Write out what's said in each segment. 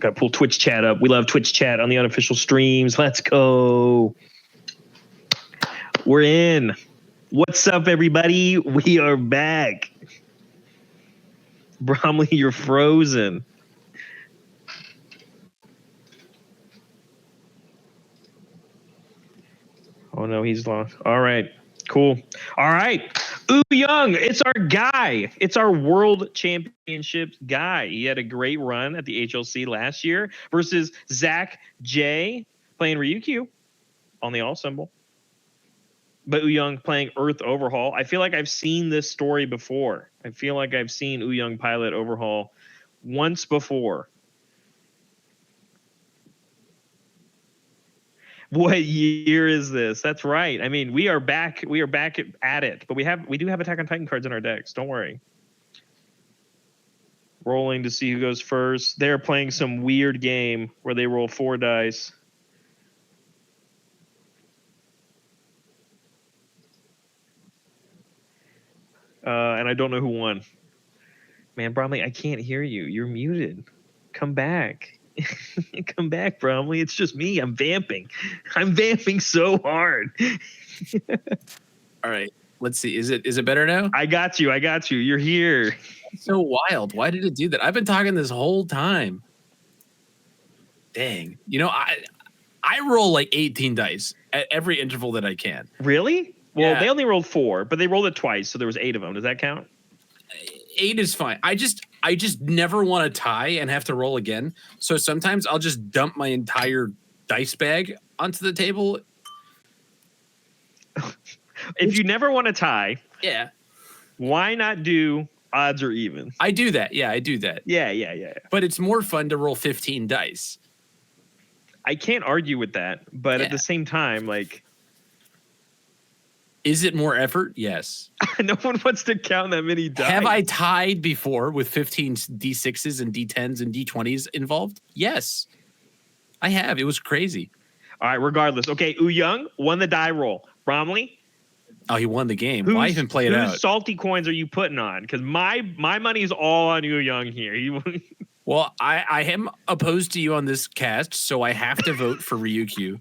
Gotta pull Twitch chat up. We love Twitch chat on the unofficial streams. Let's go. We're in. What's up, everybody? We are back. Bromley, you're frozen. Oh, no, he's lost. All right, cool. All right, Uhyoung, it's our guy. It's our world championship guy. He had a great run at the HLC last year versus Zach J playing Ryukyu on the all symbol. But Uhyoung playing Earth Overhaul. I feel like I've seen this story before. I feel like I've seen Uhyoung pilot Overhaul once before. What year is this? That's right. I mean, we are back. We are back at it. But we do have Attack on Titan cards in our decks. Don't worry. Rolling to see who goes first. They're playing some weird game where they roll 4 dice. And I don't know who won. Man, Bromley, I can't hear you. You're muted. Come back. Come back, Bromley. It's just me. I'm vamping. I'm vamping so hard. All right. Let's see. Is it better now? I got you. You're here. It's so wild. Why did it do that? I've been talking this whole time. Dang. You know, I roll like 18 dice at every interval that I can. Really? Well, Yeah. They only rolled 4, but they rolled it twice, so there was 8 of them. Does that count? 8 is fine. I just never want to tie and have to roll again. So sometimes I'll just dump my entire dice bag onto the table. If you never want to tie, Yeah. why not do odds or even? I do that. Yeah, I do that. Yeah. But it's more fun to roll 15 dice. I can't argue with that, but Yeah. at the same time, like, Is it more effort? Yes. no one wants to count that many dice. Have I tied before with 15 D6s and D10s and D20s involved? Yes. I have. It was crazy. All right, regardless. Okay, Uhyoung won the die roll. Bromley, Oh, he won the game. Why even play it whose out? salty coins are you putting on? Because my money is all on Uhyoung here. Well, I am opposed to you on this cast, so I have to vote for Ryukyu.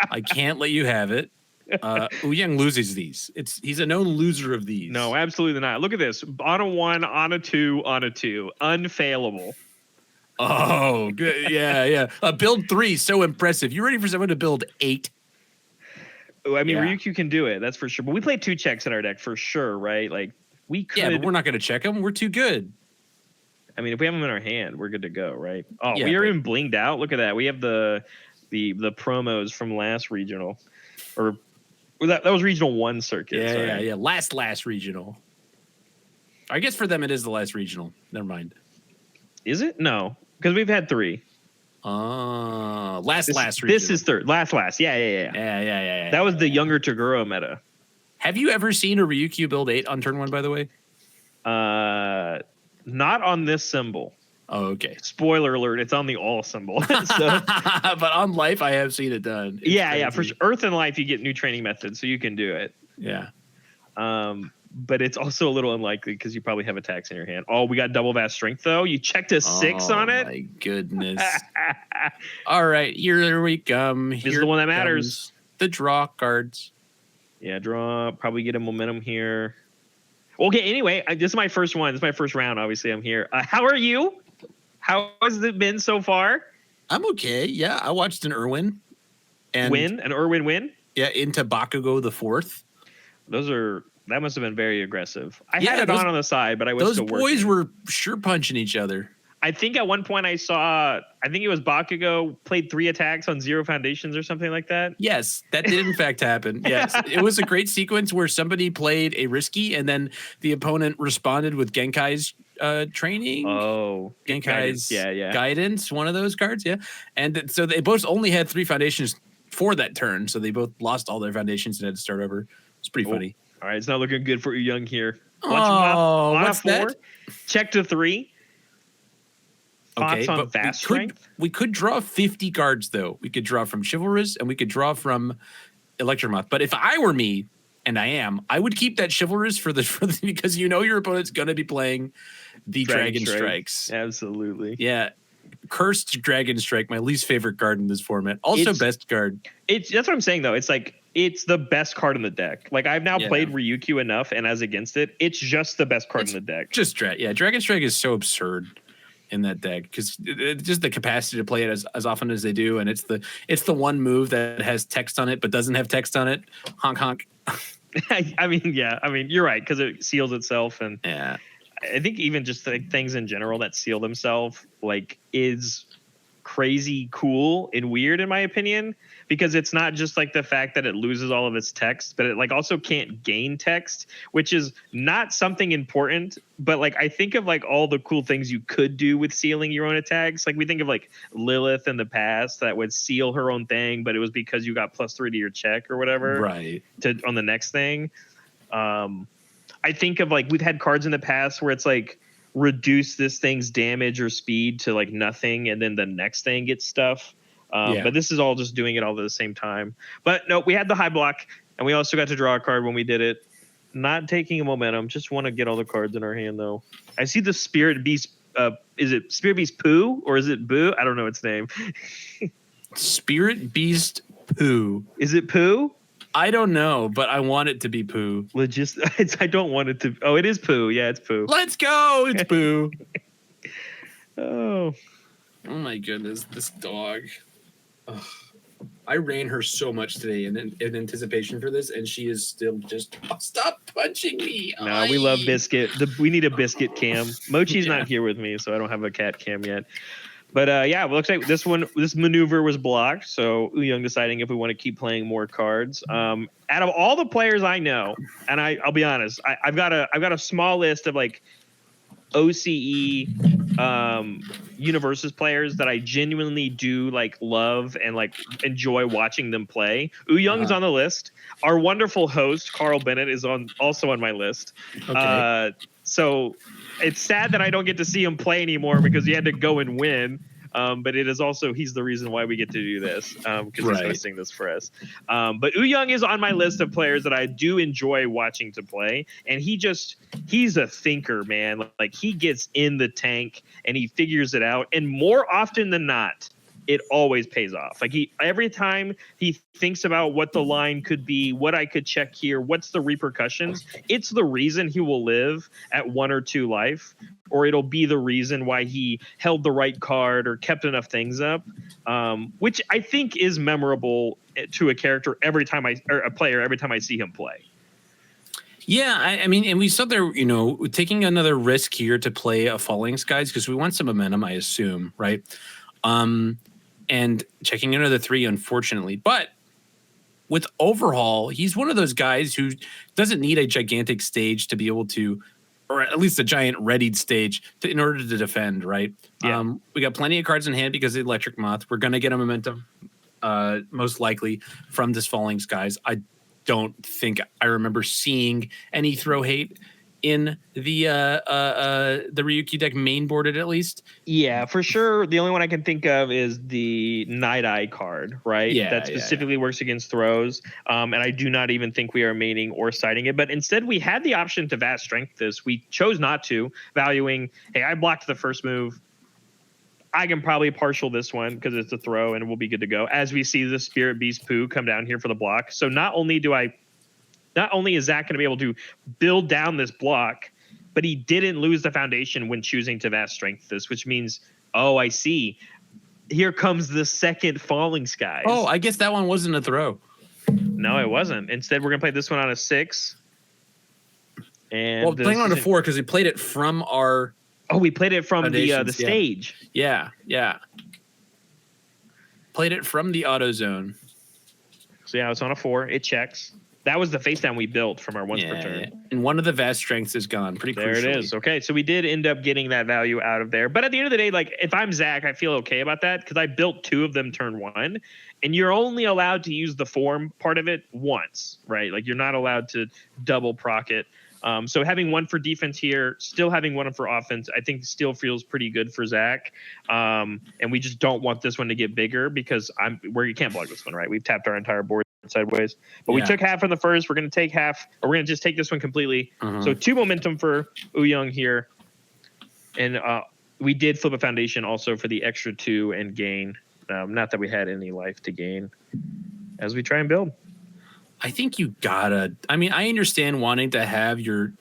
I can't let you have it. Uhyoung loses these. He's a known loser of these. No, absolutely not. Look at this. On a 1, on a 2, on a 2. Unfailable. Oh, good. Yeah. Build 3, so impressive. You ready for someone to build 8? I mean, Yeah. Ryukyu can do it. That's for sure. But we play 2 checks in our deck for sure, right? Like, we could. Yeah, but we're not going to check them. We're too good. I mean, if we have them in our hand, we're good to go, right? Oh, Yeah, we are but- even blinged out. Look at that. We have the promos from last regional, or that was regional 1 circuit. Yeah. Last regional. I guess for them it is the last regional. Never mind. Is it? No, because we've had 3. Last regional. This is third. Last. Yeah. Yeah. That was the younger Toguro meta. Have you ever seen a Ryukyu build 8 on turn 1, by the way? Not on this symbol. Oh, okay. Spoiler alert, it's on the all symbol. So, But on life, I have seen it done. It's yeah. For crazy. sure. Earth and Life, you get new training methods, so you can do it. Yeah. But it's also a little unlikely because you probably have attacks in your hand. Oh, we got double vast strength though. You checked a 6 on it. Oh my goodness. All right, here we come. This is the one that matters. The draw cards. Yeah, draw. Probably get a momentum here. Okay. Anyway, this is my first one. This is my first round. Obviously, I'm here. How are you? How has it been so far? I'm okay. Yeah, I watched an Irwin. And An Irwin win. Yeah, into Bakugo the 4th. That must have been very aggressive. I Yeah, had it on the side, but I was Those still boys working. were sure punching each other. I think at one point I think it was Bakugo played 3 attacks on 0 foundations or something like that. Yes, that did in fact happen. Yes, it was a great sequence where somebody played a risky and then the opponent responded with Genkai's training. Oh, Genkai's yeah. guidance, one of those cards, yeah. And so they both only had 3 foundations for that turn, so they both lost all their foundations and had to start over. It's pretty funny. All right, it's not looking good for Uhyoung here. Oh, what's that? Check to 3. Thoughts on but vast strength? we could draw 50 cards though. We could draw from Chivalrous and we could draw from Electromoth. But if I were me, and I am, I would keep that Chivalrous for the because you know your opponent's gonna be playing the Dragon Strikes. Absolutely. Yeah. Cursed Dragon Strike, my least favorite card in this format. Also, best card. That's what I'm saying though. It's like it's the best card in the deck. Like I've now played Ryukyu enough, and as against it, it's just the best card in the deck. Dragon Strike is so absurd in that deck because just the capacity to play it as often as they do, and it's the one move that has text on it but doesn't have text on it. Honk honk. I mean, you're right because it seals itself, and I think even just like things in general that seal themselves like is crazy cool and weird in my opinion, because it's not just like the fact that it loses all of its text, but it like also can't gain text, which is not something important. But like I think of like all the cool things you could do with sealing your own attacks. Like we think of like Lilith in the past that would seal her own thing, but it was because you got +3 to your check or whatever, right? On the next thing. I think of like we've had cards in the past where it's like reduce this thing's damage or speed to like nothing, and then the next thing gets stuff. But this is all just doing it all at the same time. But no, we had the high block, and we also got to draw a card when we did it. Not taking a momentum, just want to get all the cards in our hand though. I see the Spirit Beast. Is it Spirit Beast Pooh or is it Boo? I don't know its name. Spirit Beast Pooh. Is it Pooh? I don't know, but I want it to be Pooh. I don't want it to. Oh, it is Pooh. Yeah, it's Pooh. Let's go. It's Pooh. Oh my goodness, this dog. Ugh. I ran her so much today in anticipation for this, and she is still just stop punching me. No, we love Biscuit. We need a Biscuit cam. Mochi's not here with me, so I don't have a cat cam yet. But it looks like this maneuver was blocked. So Uhyoung deciding if we want to keep playing more cards. Out of all the players I know, and I'll be honest, I've got a small list of like OCE Universes players that I genuinely do like love and like enjoy watching them play. Uhyoung's on the list. Our wonderful host Carl Bennett is also on my list. Okay. So it's sad that I don't get to see him play anymore because he had to go and win. But it is also he's the reason why we get to do this because he's hosting this for us. But Uhyoung is on my list of players that I do enjoy watching to play, and he's a thinker, man. Like he gets in the tank and he figures it out, and more often than not, it always pays off. Like every time he thinks about what the line could be, what I could check here, what's the repercussions, it's the reason he will live at 1 or 2 life, or it'll be the reason why he held the right card or kept enough things up, which I think is memorable to a character every time a player every time I see him play. Yeah, I mean, and we saw there, taking another risk here to play a Falling Skies because we want some momentum, I assume, right? And checking another 3, unfortunately. But with Overhaul, he's one of those guys who doesn't need a gigantic stage to be able to, or at least a giant readied stage in order to defend, right? Yeah. We got plenty of cards in hand because of the Electric Moth. We're going to get a momentum, most likely, from this Falling Skies. I don't think I remember seeing any throw hate in the Ryukyu deck main boarded at least. Yeah, for sure. The only one I can think of is the Night Eye card, right? Yeah, that specifically works against throws. And I do not even think we are maining or siding it. But instead, we had the option to Vast Strength this. We chose not to, valuing, hey, I blocked the first move. I can probably partial this one because it's a throw and we'll be good to go. As we see the Spirit Beast Pooh come down here for the block. So not only is Zach going to be able to build down this block, but he didn't lose the foundation when choosing to Vast Strength this, which means, I see. Here comes the second Falling Skies. Oh, I guess that one wasn't a throw. No, it wasn't. Instead, we're going to play this one on a 6. And playing on a 4 because we played it from our... Oh, we played it from the stage. Yeah. Played it from the auto zone. So yeah, it's on a 4. It checks. That was the face down we built from our once per turn. Yeah. And one of the Vast Strengths is gone. Pretty crucially. There it is. Okay, so we did end up getting that value out of there. But at the end of the day, like if I'm Zach, I feel okay about that because I built 2 of them turn 1. And you're only allowed to use the form part of it once, right? Like you're not allowed to double proc it. So having 1 for defense here, still having 1 for offense, I think still feels pretty good for Zach. And we just don't want this one to get bigger because you can't block this one, right? We've tapped our entire board sideways. But we took half from the first. We're going to take half, or we're going to just take this one completely. So 2 momentum for Uhyoung here. And we did flip a foundation also for the extra 2 and gain. Not that we had any life to gain as we try and build. I think you gotta. I mean, I understand wanting to have your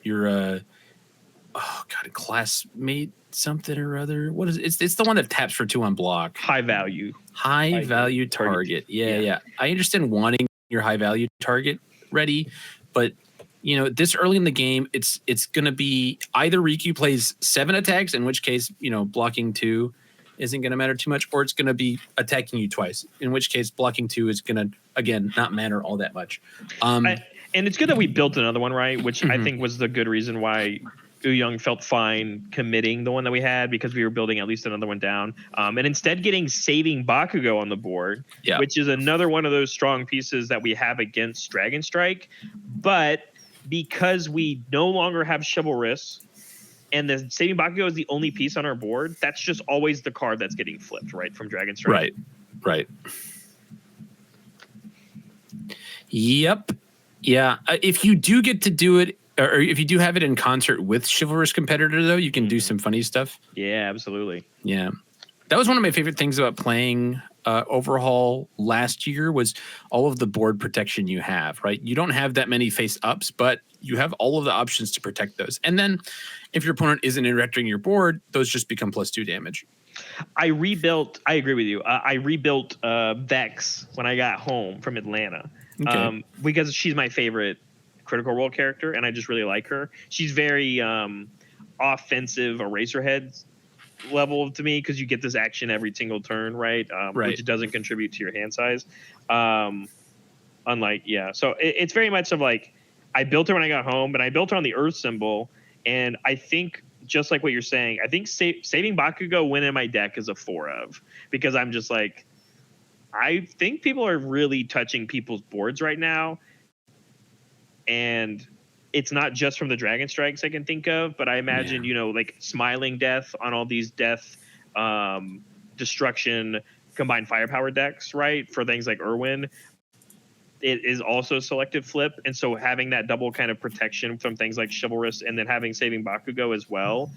classmate something or other. What is it? It's the one that taps for 2 on block. High value Target. Yeah. I understand wanting your high value target ready, but this early in the game, it's gonna be either Riku plays 7 attacks, in which case blocking 2 isn't gonna matter too much, or it's gonna be attacking you twice, in which case blocking 2 is gonna again not matter all that much. And it's good that we built another one, right? Which I think was the good reason why Uhyoung felt fine committing the one that we had, because we were building at least another one down. And instead getting Saving Bakugo on the board, which is another one of those strong pieces that we have against Dragon Strike. But because we no longer have Chivalrous and the Saving Bakugo is the only piece on our board, that's just always the card that's getting flipped, right, from Dragon Strike. Right. Yep. Yeah. If you do get to do it, or if you do have it in concert with Chivalrous Competitor, though, you can do some funny stuff. Yeah, absolutely. Yeah. That was one of my favorite things about playing Overhaul last year, was all of the board protection you have, right? You don't have that many face ups, but you have all of the options to protect those. And then if your opponent isn't interacting your board, those just become +2 damage. I agree with you. I rebuilt Vex when I got home from Atlanta, because she's my favorite Critical Role character, and I just really like her. She's very offensive Eraserhead level to me, because you get this action every single turn, right? Which doesn't contribute to your hand size. So it's very much of like, I built her when I got home, but I built her on the Earth symbol, and I think, just like what you're saying, I think Saving Bakugo went in my deck as a 4 of, because I'm just like, I think people are really touching people's boards right now, and it's not just from the Dragon Strikes I can think of, but I imagine, like Smiling Death on all these Death, Destruction, combined Firepower decks, right? For things like Irwin, it is also selective flip. And so having that double kind of protection from things like Chivalrous, and then having Saving Bakugo as well,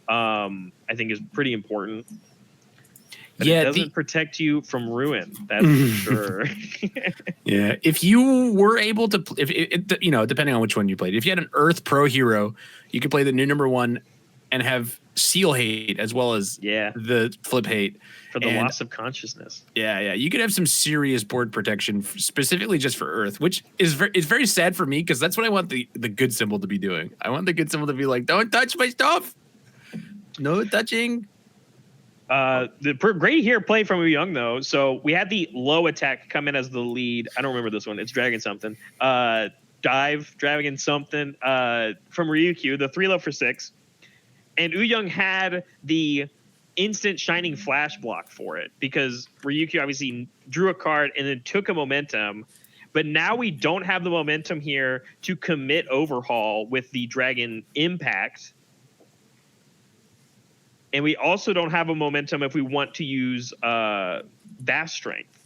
I think is pretty important. But it doesn't protect you from ruin. That's for sure. Yeah. If you were able to, depending on which one you played, if you had an Earth Pro hero, you could play the new #1 and have Seal Hate as well as the Flip Hate. For the loss of consciousness. Yeah. You could have some serious board protection specifically just for Earth, which is very sad for me, because that's what I want the good symbol to be doing. I want the good symbol to be like, don't touch my stuff. No touching. The great here play from Uhyoung, though. So we had the low attack come in as the lead. I don't remember this one. It's Dragon something. Dive, Dragon something from Ryukyu, the 3 low for 6. And Uhyoung had the instant Shining Flash block for it, because Ryukyu obviously drew a card and then took a momentum. But now we don't have the momentum here to commit Overhaul with the Dragon Impact. And we also don't have a momentum if we want to use Vast Strength.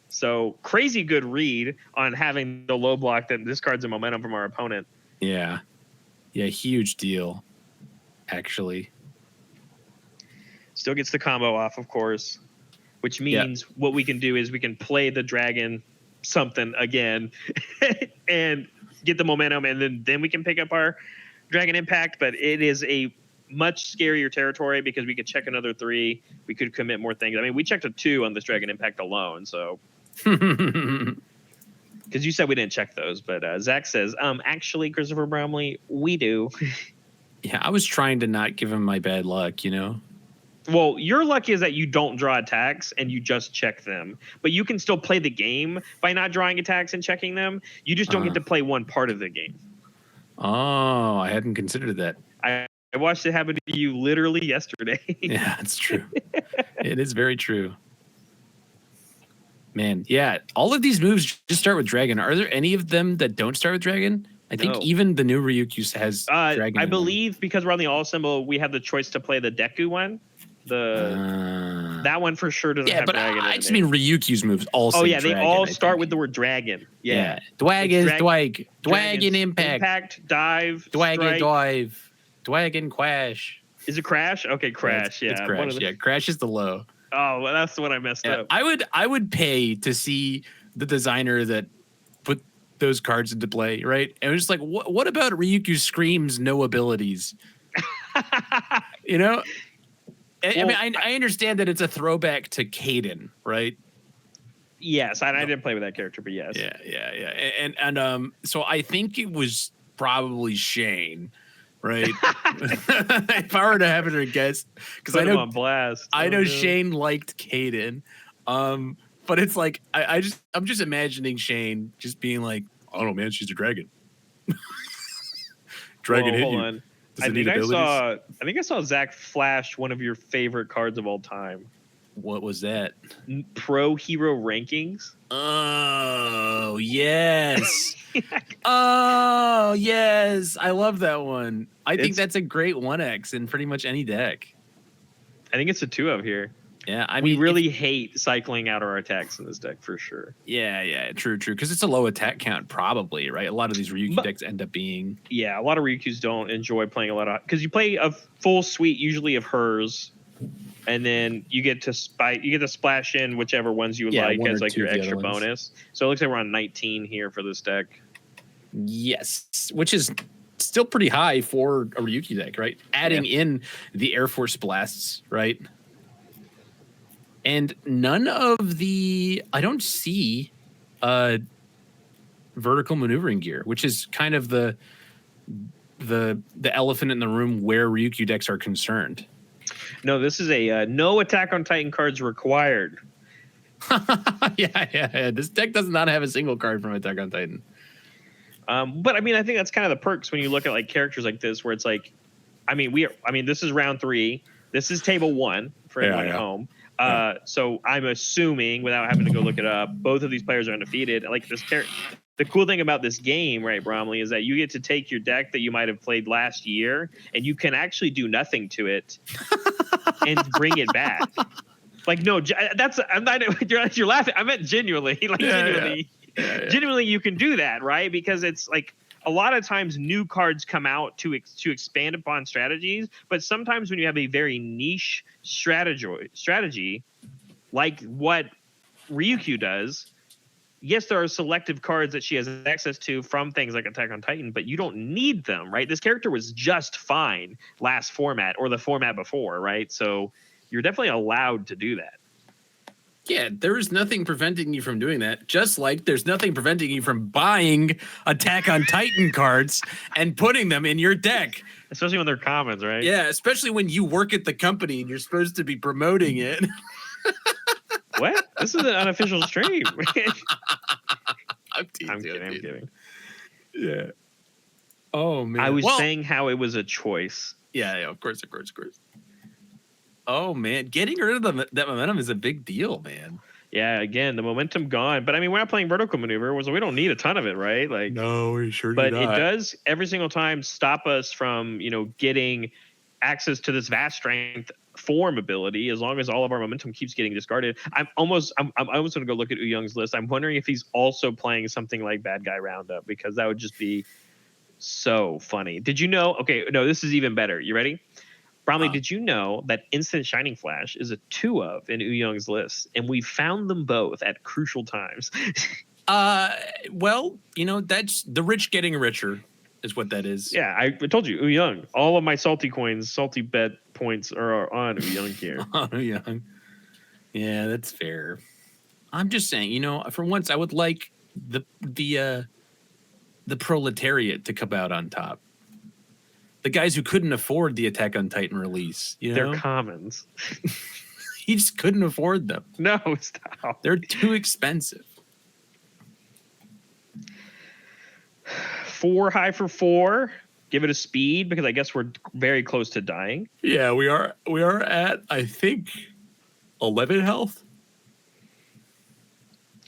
So crazy good read on having the low block that discards a momentum from our opponent. Yeah, huge deal, actually. Still gets the combo off, of course, which means what we can do is we can play the Dragon something again and get the momentum, and then we can pick up our Dragon Impact. But it is a much scarier territory, because we could check another 3. We could commit more things. I mean, we checked a 2 on this Dragon Impact alone, so. Because you said we didn't check those, but Zach says, actually, Christopher Bromley, we do. Yeah, I was trying to not give him my bad luck, Well, your luck is that you don't draw attacks and you just check them. But you can still play the game by not drawing attacks and checking them. You just don't get to play one part of the game. Oh, I hadn't considered that. I watched it happen to you literally yesterday. Yeah, it's true. It is very true. Man, yeah. All of these moves just start with Dragon. Are there any of them that don't start with Dragon? I think even the new Ryukyu has Dragon. I believe because we're on the all symbol, we have the choice to play the Deku one. That one for sure doesn't have Dragon. I just mean Ryukyu's moves also. Oh yeah, they all start with the word Dragon. Yeah. Dragon Impact. Impact, Dive, Dragon Strike. Dive. Dragon Quash. Is it Crash? Okay, Crash. It's Yeah, Crash. Yeah, Crash is the low. Oh, well, that's the one I messed up. I would pay to see the designer that put those cards into play, right? And it was just like, what about Ryukyu Scream's no abilities? You know, I mean, I understand that it's a throwback to Kaden, right? Yes, I didn't play with that character, but yes. Yeah. And so I think it was probably Shane, right? If I were to have to guess, because I know on blast. I know Shane liked Kaden, but it's like I'm just imagining Shane just being like, I don't know, man, she's a dragon. Dragon hit hold you. on. I think I saw Zach flash one of your favorite cards of all time. What was that? Pro Hero Rankings. Oh yes. Oh yes. I love that one. I think that's a great 1X in pretty much any deck. I think it's a 2-of here. Yeah, I mean, we really hate cycling out our attacks in this deck for sure. Yeah, true. Because it's a low attack count, probably, right? A lot of these Ryukyu decks end up being. Yeah, a lot of Ryukyus don't enjoy playing a lot of, because you play a full suite usually of hers, and then you get to splash in whichever ones you would like as like your extra bonus. So it looks like we're on 19 here for this deck. Yes, which is still pretty high for a Ryukyu deck, right? Adding in the Air Force blasts, right? And none of the, I don't see vertical maneuvering gear, which is kind of the elephant in the room where Ryukyu decks are concerned. No, this is a no Attack on Titan cards required. Yeah. This deck does not have a single card from Attack on Titan. But I mean, I think that's kind of the perks when you look at like characters like this, where it's like, I mean, this is round 3. This is table 1 for anyone at home. So I'm assuming, without having to go look it up, both of these players are undefeated. Like this the cool thing about this game, right, Bromley, is that you get to take your deck that you might have played last year, and you can actually do nothing to it and bring it back. Like, no, I'm not. You're laughing. I meant genuinely. Like, genuinely, you can do that, right? Because it's like, a lot of times new cards come out to expand upon strategies, but sometimes when you have a very niche strategy like what Ryukyu does, yes, there are selective cards that she has access to from things like Attack on Titan, but you don't need them, right? This character was just fine last format or the format before, right? So you're definitely allowed to do that. Yeah, there is nothing preventing you from doing that. Just like there's nothing preventing you from buying Attack on Titan cards and putting them in your deck. Especially when they're commons, right? Yeah, especially when you work at the company and you're supposed to be promoting it. What? This is an unofficial stream. I'm kidding. Yeah. Oh, man. I was saying how it was a choice. Yeah, of course. Oh, man. Getting rid of that momentum is a big deal, man. Yeah, again, the momentum gone. But, I mean, we're not playing vertical maneuver, so we don't need a ton of it, right? Like, no, we sure do not. But it does every single time stop us from, getting access to this vast strength form ability, as long as all of our momentum keeps getting discarded. I'm almost going to go look at Uhyoung's list. I'm wondering if he's also playing something like Bad Guy Roundup, because that would just be so funny. Did you know? Okay, no, this is even better. You ready? Bromley, did you know that Instant Shining Flash is a 2-of in Uhyoung's list, and we found them both at crucial times? Well, that's the rich getting richer is what that is. Yeah, I told you, Uhyoung. All of my salty bet points are on Uhyoung here. On Uhyoung. Yeah, that's fair. I'm just saying, for once, I would like the proletariat to come out on top. The guys who couldn't afford the Attack on Titan release, They're commons. He just couldn't afford them. No, stop. They're too expensive. 4 high for 4. Give it a speed, because I guess we're very close to dying. Yeah, we are at, I think, 11 health.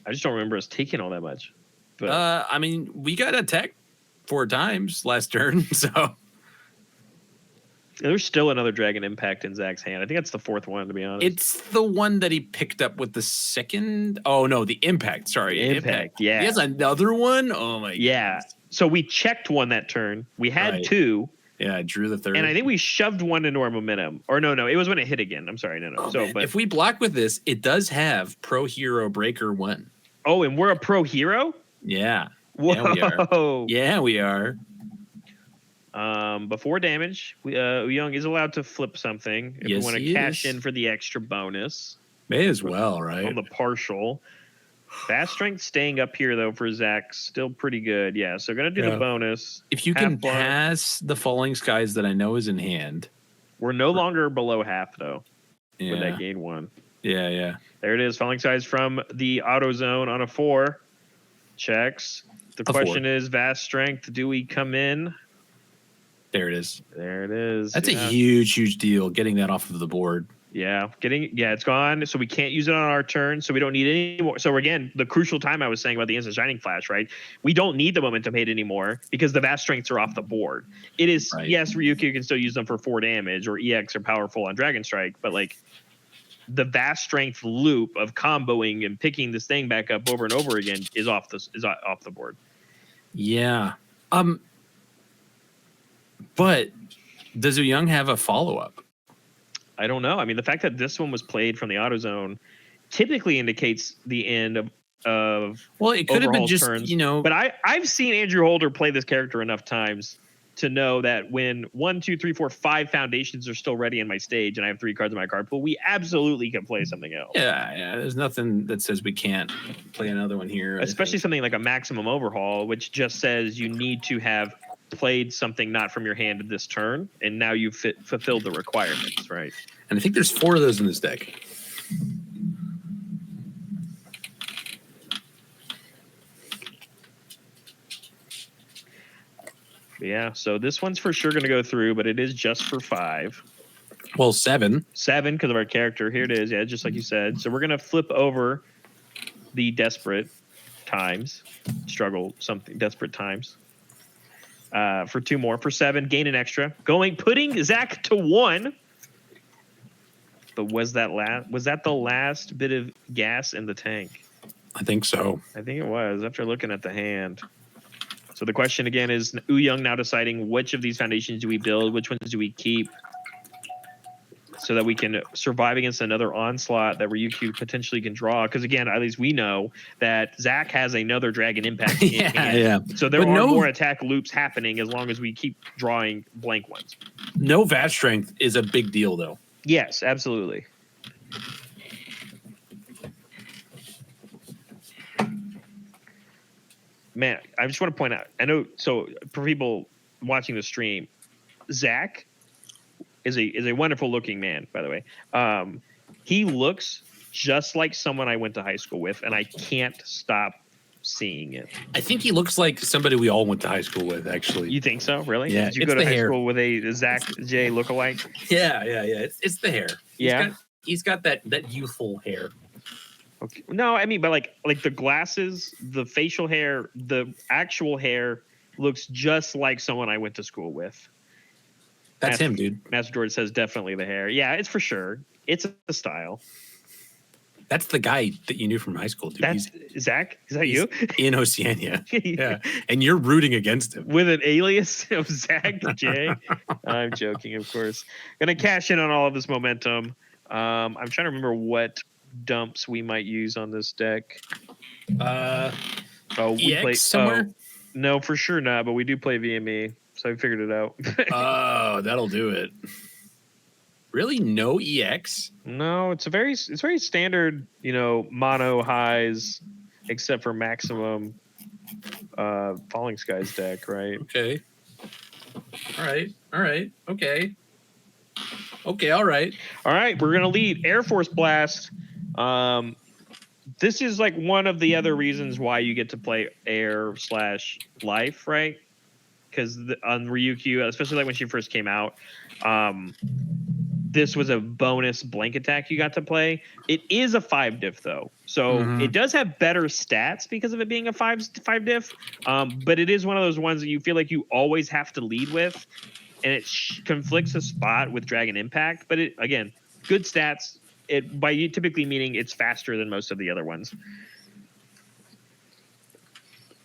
I just don't remember us taking all that much. But I mean, we got attacked 4 times last turn, so there's still another Dragon Impact in Zach's hand. I think that's the 4th one, to be honest. It's the one that he picked up with the second. Oh no, the Impact. Sorry, Impact. Yeah, he has another one. Oh my. Yeah. Goodness. So we checked one that turn. We had 2. Yeah, I drew the third. And I think we shoved one into our momentum. Or no, it was when it hit again. I'm sorry, no. Oh, man. But if we block with this, it does have Pro Hero Breaker 1. Oh, and we're a pro hero? Yeah. Whoa. Yeah, we are. Before damage, Uhyoung is allowed to flip something if we want to cash in for the extra bonus. May as well, right? On the partial. Fast strength staying up here, though, for Zach. Still pretty good. Yeah, so going to do the bonus. If you can pass the Falling Skies that I know is in hand. We're no longer below half, though, with that gain 1. Yeah. There it is. Falling Skies from the auto zone on a 4. Checks. The question is, Vast Strength, do we come in? There it is. There it is. That's a huge deal, getting that off of the board. Yeah, it's gone. So we can't use it on our turn. So we don't need any more. So again, the crucial time I was saying about the instant shining flash, right? We don't need the momentum hate anymore because the vast strengths are off the board. It is yes, Ryukyu can still use them for 4 damage or EX are powerful on Dragon Strike, but like the vast strength loop of comboing and picking this thing back up over and over again is off the board. Yeah. But does Uhyoung have a follow-up? I don't know. I mean, the fact that this one was played from the auto zone typically indicates the end of well, it could have been just turns. But I've seen Andrew Holder play this character enough times to know that when 1, 2, 3, 4, 5 foundations are still ready in my stage and I have 3 cards in my card pool, we absolutely can play something else. Yeah. There's nothing that says we can't play another one here. Especially something like a maximum overhaul, which just says you need to have played something not from your hand this turn, and now you've fulfilled the requirements, right? And I think there's 4 of those in this deck. Yeah, so this one's for sure going to go through, but it is just for 5. Well, 7. 7 because of our character. Here it is, yeah, just like you said. So we're going to flip over the desperate times. Desperate times. For 2 more. For 7, gain an extra. Putting Zach to 1. But was that the last bit of gas in the tank? I think so. I think it was after looking at the hand. So the question again is Uhyoung now deciding which of these foundations do we build, which ones do we keep, so that we can survive against another onslaught that Ryukyu potentially can draw. Because again, at least we know that Zach has another Dragon Impact in hand. Yeah. So there are more attack loops happening as long as we keep drawing blank ones. No Vast Strength is a big deal, though. Yes, absolutely. Man, I just want to point out, I know, so for people watching the stream, Zach is a wonderful looking man, by the way. He looks just like someone I went to high school with, and I can't stop seeing it. I think he looks like somebody we all went to high school with, actually. You think so? Really? Yeah. Did you go to high school with a Zach J lookalike? Yeah. It's the hair. Yeah. He's got that youthful hair. Okay. No, I mean, but like the glasses, the facial hair, the actual hair looks just like someone I went to school with. That's him, dude. Master George says definitely the hair. Yeah, it's for sure. It's a style. That's the guy that you knew from high school, dude. That's Zach? Is that you? In Oceania. Yeah. And you're rooting against him. With an alias of Zach J. I'm joking, of course. Gonna cash in on all of this momentum. I'm trying to remember what dumps we might use on this deck. We EX play somewhere? No, for sure not, but we do play VME, so I figured it out. Oh, that'll do it. Really? No EX? No, it's very standard, mono highs, except for maximum Falling Skies deck, right? Okay. All right. Okay, all right. All right, we're gonna lead Air Force Blast. This is like one of the other reasons why you get to play Air/Life, right? Because on Ryukyu, especially like when she first came out, this was a bonus blank attack you got to play. It is a 5 diff though, so it does have better stats because of it being a 5 diff. But it is one of those ones that you feel like you always have to lead with, and it conflicts a spot with Dragon Impact. But it again, good stats. It by typically meaning it's faster than most of the other ones.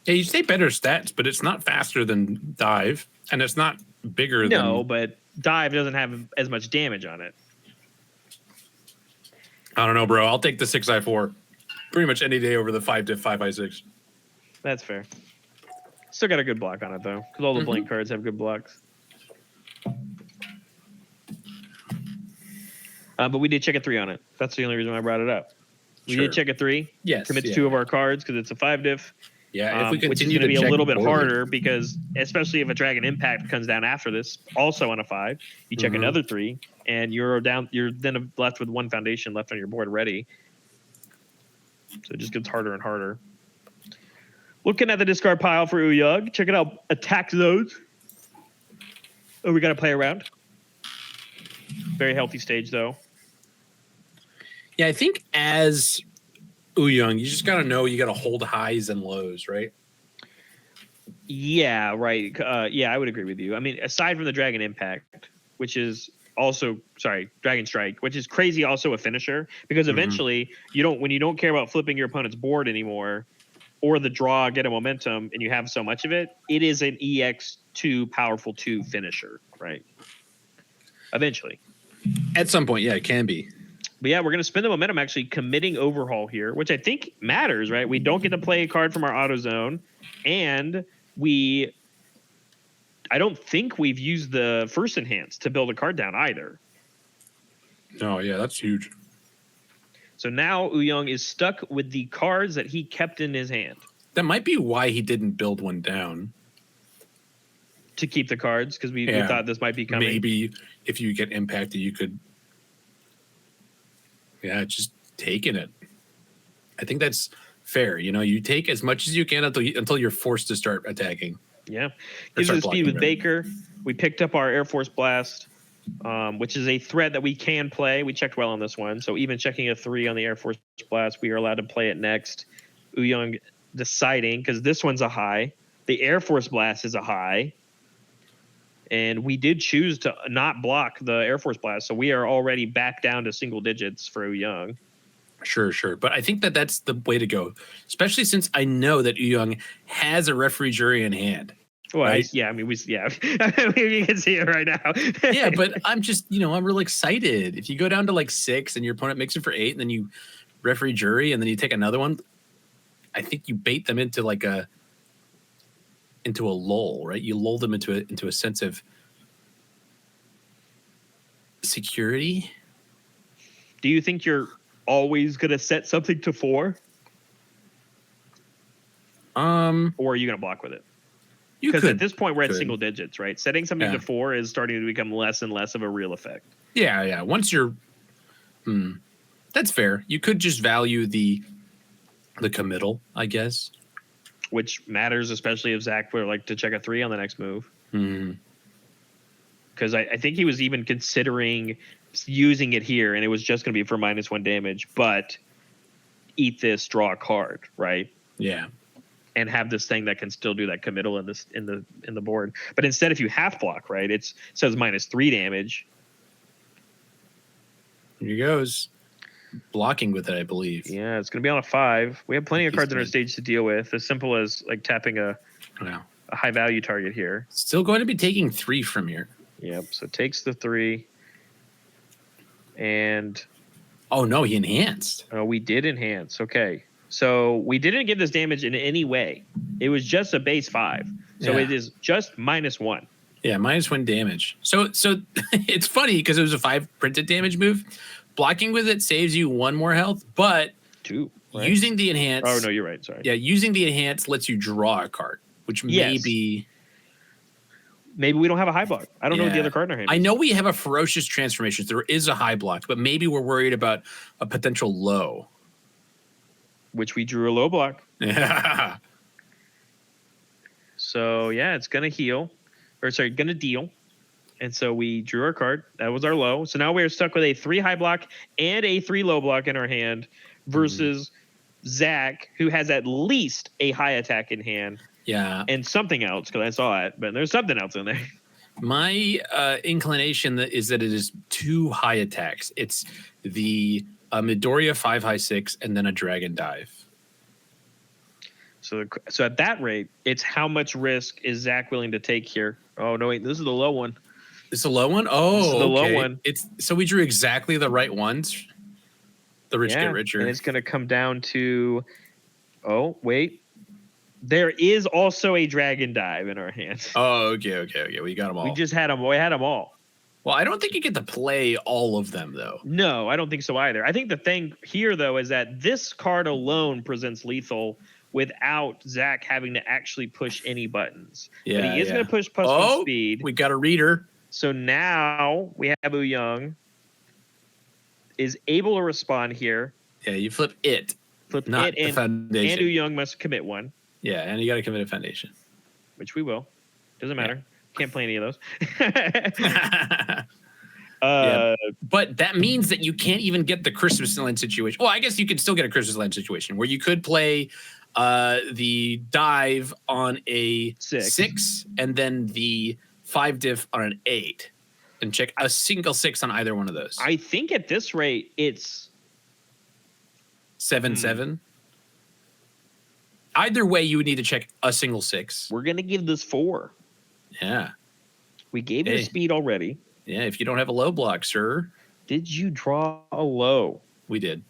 Yeah, you say better stats, but it's not faster than Dive. And it's not bigger No, than... but dive doesn't have as much damage on it. I don't know, bro. I'll take the 6i4 pretty much any day over the 5i6. That's fair. Still got a good block on it, though, because all the blink cards have good blocks. But we did check a 3 on it. That's the only reason I brought it up. We did check a 3. Yes. Commits 2 of our cards because it's a 5 diff. Yeah, if we which is continue going to be to a check little bit poorly. harder because, especially if a Dragon Impact comes down after this, also on a 5, you check another 3, and you're down. You're then left with 1 foundation left on your board ready. So it just gets harder and harder. Looking at the discard pile for Uhyoung, check it out. Attack zones. Oh, we got to play around. Very healthy stage though. Yeah, I think as Uhyoung, you just got to know you got to hold highs and lows, right? Yeah, right. Yeah, I would agree with you. I mean, aside from the Dragon Impact, which is also, Dragon Strike, which is crazy, also a finisher, because eventually when you don't care about flipping your opponent's board anymore, or the draw, get a momentum, and you have so much of it, it is an EX2 powerful 2 finisher, right? Eventually. At some point, yeah, it can be. But yeah, we're going to spend the momentum actually committing Overhaul here, which I think matters, right? We don't get to play a card from our auto zone, and I don't think we've used the first enhance to build a card down either. Oh, yeah, that's huge. So now Uhyoung is stuck with the cards that he kept in his hand. That might be why he didn't build one down. To keep the cards, because we thought this might be coming. Maybe if you get impacted, you could... Yeah, just taking it. I think that's fair. You know, you take as much as you can until you're forced to start attacking. Yeah. Gives us speed with Baker. We picked up our Air Force Blast, which is a threat that we can play. We checked well on this one. So even checking a 3 on the Air Force Blast, we are allowed to play it next. Uhyoung deciding, because this one's a high. The Air Force Blast is a high. And we did choose to not block the Air Force Blast. So we are already back down to single digits for Uhyoung. Sure. But I think that's the way to go, especially since I know that Uhyoung has a referee jury in hand. Well, right? you can see it right now. Yeah, but I'm just, I'm really excited. If you go down to like 6 and your opponent makes it for 8, and then you referee jury, and then you take another one, I think you bait them into into a lull, right? You lull them into a sense of security. Do you think you're always going to set something to 4? Or are you going to block with it? Because at this point, we're at single digits, right? Setting something to 4 is starting to become less and less of a real effect. Yeah. Once you're... that's fair. You could just value the committal, I guess. Which matters, especially if Zach were like to check a 3 on the next move. Because I think he was even considering using it here, and it was just going to be for -1 damage, but eat this, draw a card, right? Yeah. And have this thing that can still do that committal in the board. But instead, if you half block, right, it says -3 damage. Here he goes. Blocking with it, I believe. Yeah, it's going to be on a 5. We have plenty of cards in our stage to deal with, as simple as like tapping a high value target here. Still going to be taking 3 from here. Yep. So it takes the 3. And oh no, he enhanced. Oh, we did enhance. Okay. So we didn't give this damage in any way. It was just a base 5. So it is just -1. Yeah, -1 damage. So it's funny because it was a 5 printed damage move. Blocking with it saves you 1 more health, but 2. Right? Using the enhance. Oh no, you're right. Sorry. Yeah, using the enhance lets you draw a card, which maybe we don't have a high block. I don't know what the other card in our hand is. I know we have a ferocious transformation. So there is a high block, but maybe we're worried about a potential low. Which we drew a low block. Yeah. So yeah, it's gonna heal. Gonna deal. And so we drew our card. That was our low. So now we're stuck with a 3 high block and a 3 low block in our hand versus Zach, who has at least a high attack in hand. Yeah. And something else, because I saw it, but there's something else in there. My inclination is that it is 2 high attacks. It's the Midoriya 5 high 6 and then a dragon dive. So at that rate, it's how much risk is Zach willing to take here? Oh no, wait, this is the low one. It's a low one. Oh, this is the okay. low one. It's so we drew exactly the right ones. The rich get richer, and it's going to come down to. Oh wait, there is also a dragon dive in our hands. Oh, okay. We got them all. We just had them. We had them all. Well, I don't think you get to play all of them, though. No, I don't think so either. I think the thing here, though, is that this card alone presents lethal without Zach having to actually push any buttons. Yeah, but he is going to push +1 speed. We got a reader. So now we have Uhyoung is able to respond here. Yeah, you flip it. Flip not it the foundation. And Uhyoung must commit one. Yeah, and you got to commit a foundation. Which we will. Doesn't matter. Can't play any of those. But that means that you can't even get the Christmas land situation. Well, I guess you could still get a Christmas land situation where you could play the dive on a 6 and then the 5 diff on an 8 and check a single 6 on either one of those. I think at this rate it's 7-7. Either way, you would need to check a single 6. We're going to give this 4. Yeah. We gave you speed already. Yeah, if you don't have a low block, sir. Did you draw a low? We did.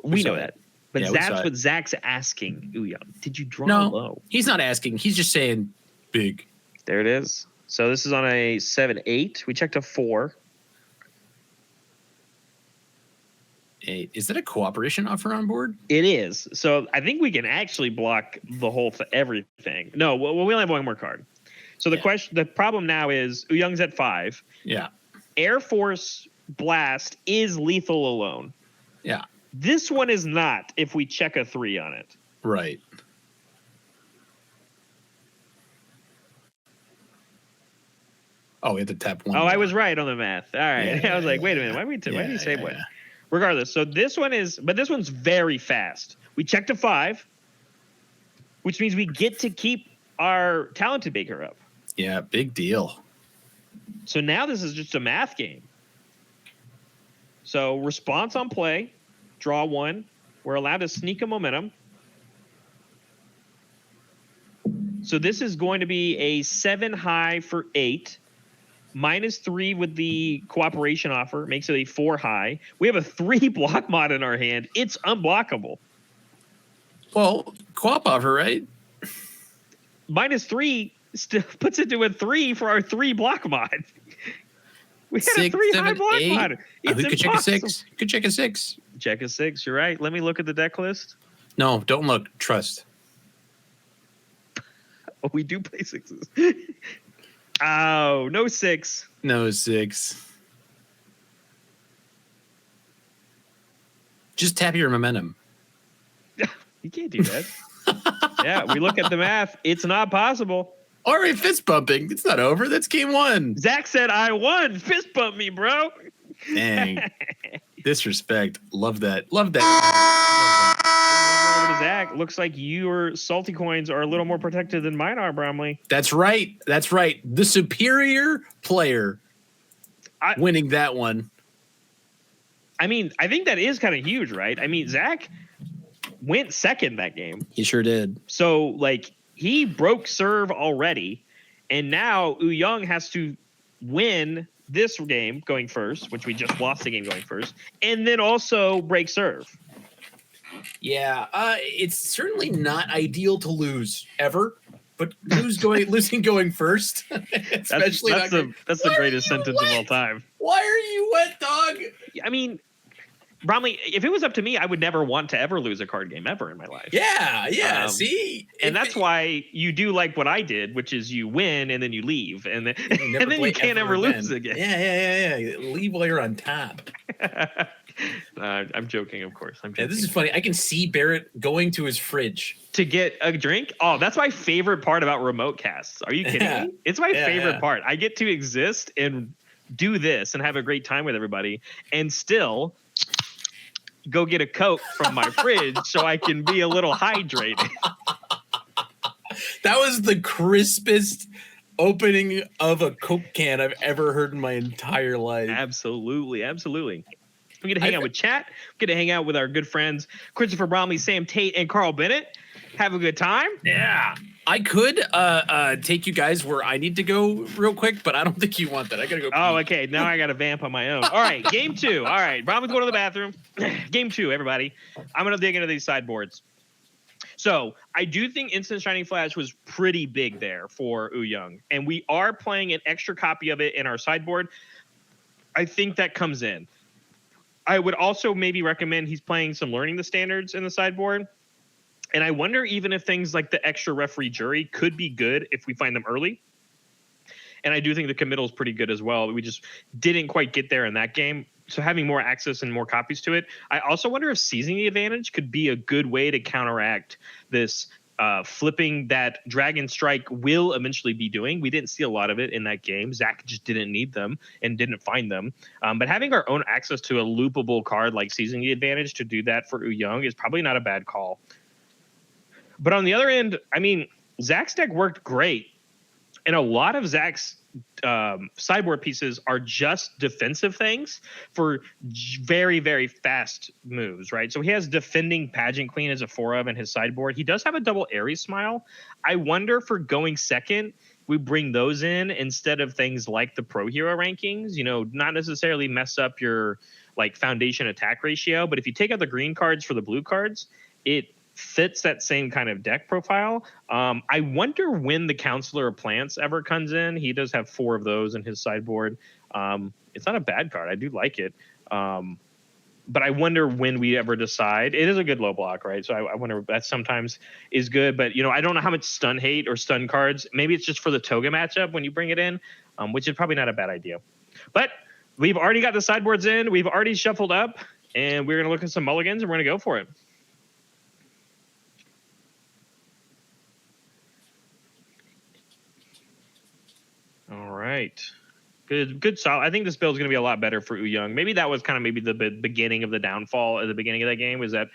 We know that. But that's what Zach's asking Uhyoung. Did you draw a low? He's not asking. He's just saying big. There it is. So this is on a 7-8. We checked a 4. 8. Is that a cooperation offer on board? It is. So I think we can actually block the whole everything. No, well, we only have one more card. So the problem now is Uhyoung's at 5. Yeah. Air Force Blast is lethal alone. Yeah. This one is not if we check a 3 on it. Right. Oh, we had to tap 1. Oh, I was right on the math. All right. I was like, wait a minute. Why did you say what? Regardless. So this one is, but this one's very fast. We checked a 5, which means we get to keep our talented baker up. Yeah, big deal. So now this is just a math game. So response on play, draw 1. We're allowed to sneak a momentum. So this is going to be a 7 high for 8. -3 with the cooperation offer makes it a 4 high. We have a 3 block mod in our hand. It's unblockable. Well, co-op offer, right? -3 still puts it to a 3 for our 3 block mod. We had 6, a 3 7, high block 8. mod. We could check a 6. You could check a 6. Check a 6. You're right. Let me look at the deck list. No, don't look. Trust. Oh, we do play 6s. Oh, no 6. No 6. Just tap your momentum. You can't do that. Yeah, we look at the math. It's not possible. All right, fist bumping. It's not over. That's game 1. Zach said, I won. Fist bump me, bro. Dang. Disrespect. Love that. Love that. Over to Zach. Looks like your salty coins are a little more protected than mine are, Bromley. That's right. That's right. The superior player winning that one. I mean, I think that is kind of huge, right? I mean, Zach went second that game. He sure did. So, like, he broke serve already, and now Uhyoung has to win this game going first, which we just lost the game going first, and then also break serve. Yeah, it's certainly not ideal to lose ever, but losing going first, especially that's the greatest sentence of all time. Why are you wet, dog? I mean, Bromley, if it was up to me, I would never want to ever lose a card game ever in my life. Yeah. See, and that's why you do like what I did, which is you win and then you leave, and then you can't ever lose again. Yeah. Leave while you're on top. I'm joking, of course. I'm joking. Yeah, this is funny. I can see Barrett going to his fridge to get a drink. Oh, that's my favorite part about remote casts. Are you kidding me? It's my favorite part. I get to exist and do this and have a great time with everybody, and still go get a Coke from my fridge so I can be a little hydrated. That was the crispest opening of a Coke can I've ever heard in my entire life. Absolutely. We get to hang out with chat. We get to hang out with our good friends Christopher Bromley, Sam Tate, and Carl Bennett. Have a good time. Yeah. I could take you guys where I need to go real quick, but I don't think you want that. I gotta go. Oh, pee. okay. Now I got to vamp on my own. All right, game 2. All right, Brahman's going to the bathroom. Game 2, everybody. I'm going to dig into these sideboards. So I do think Instant Shining Flash was pretty big there for Uhyoung, and we are playing an extra copy of it in our sideboard. I think that comes in. I would also maybe recommend he's playing some Learning the Standards in the sideboard. And I wonder even if things like the extra referee jury could be good if we find them early. And I do think the committal is pretty good as well. We just didn't quite get there in that game. So having more access and more copies to it. I also wonder if seizing the advantage could be a good way to counteract this flipping that Dragon Strike will eventually be doing. We didn't see a lot of it in that game. Zach just didn't need them and didn't find them. But having our own access to a loopable card like seizing the advantage to do that for Uhyoung is probably not a bad call. But on the other end, I mean, Zach's deck worked great. And a lot of Zach's sideboard pieces are just defensive things for very, very fast moves, right? So he has defending Pageant Queen as a 4-of in his sideboard. He does have a double Aries Smile. I wonder for going second, we bring those in instead of things like the Pro Hero rankings, you know, not necessarily mess up your like foundation attack ratio. But if you take out the green cards for the blue cards, it fits that same kind of deck profile. I wonder when the Counselor of Plants ever comes in. He does have 4 of those in his sideboard. It's not a bad card. I do like it. But I wonder when we ever decide. It is a good low block, right? So I wonder if that sometimes is good. But, you know, I don't know how much stun hate or stun cards. Maybe it's just for the Toga matchup when you bring it in, which is probably not a bad idea. But we've already got the sideboards in. We've already shuffled up. And we're going to look at some mulligans, and we're going to go for it. All right. Good solid. I think this build is going to be a lot better for Uhyoung. Maybe that was kind of maybe the beginning of the downfall at the beginning of that game, was that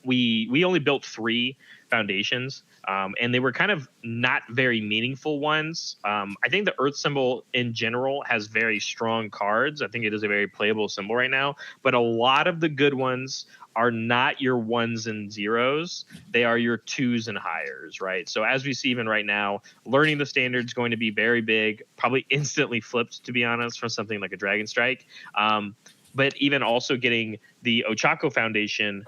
we only built 3 foundations, and they were kind of not very meaningful ones. I think the Earth symbol in general has very strong cards. I think it is a very playable symbol right now, but a lot of the good ones are not your 1s and 0s. They are your 2s and higher, right? So as we see even right now, learning the standard is going to be very big, probably instantly flipped, to be honest, from something like a Dragon Strike. But even also getting the Ochako Foundation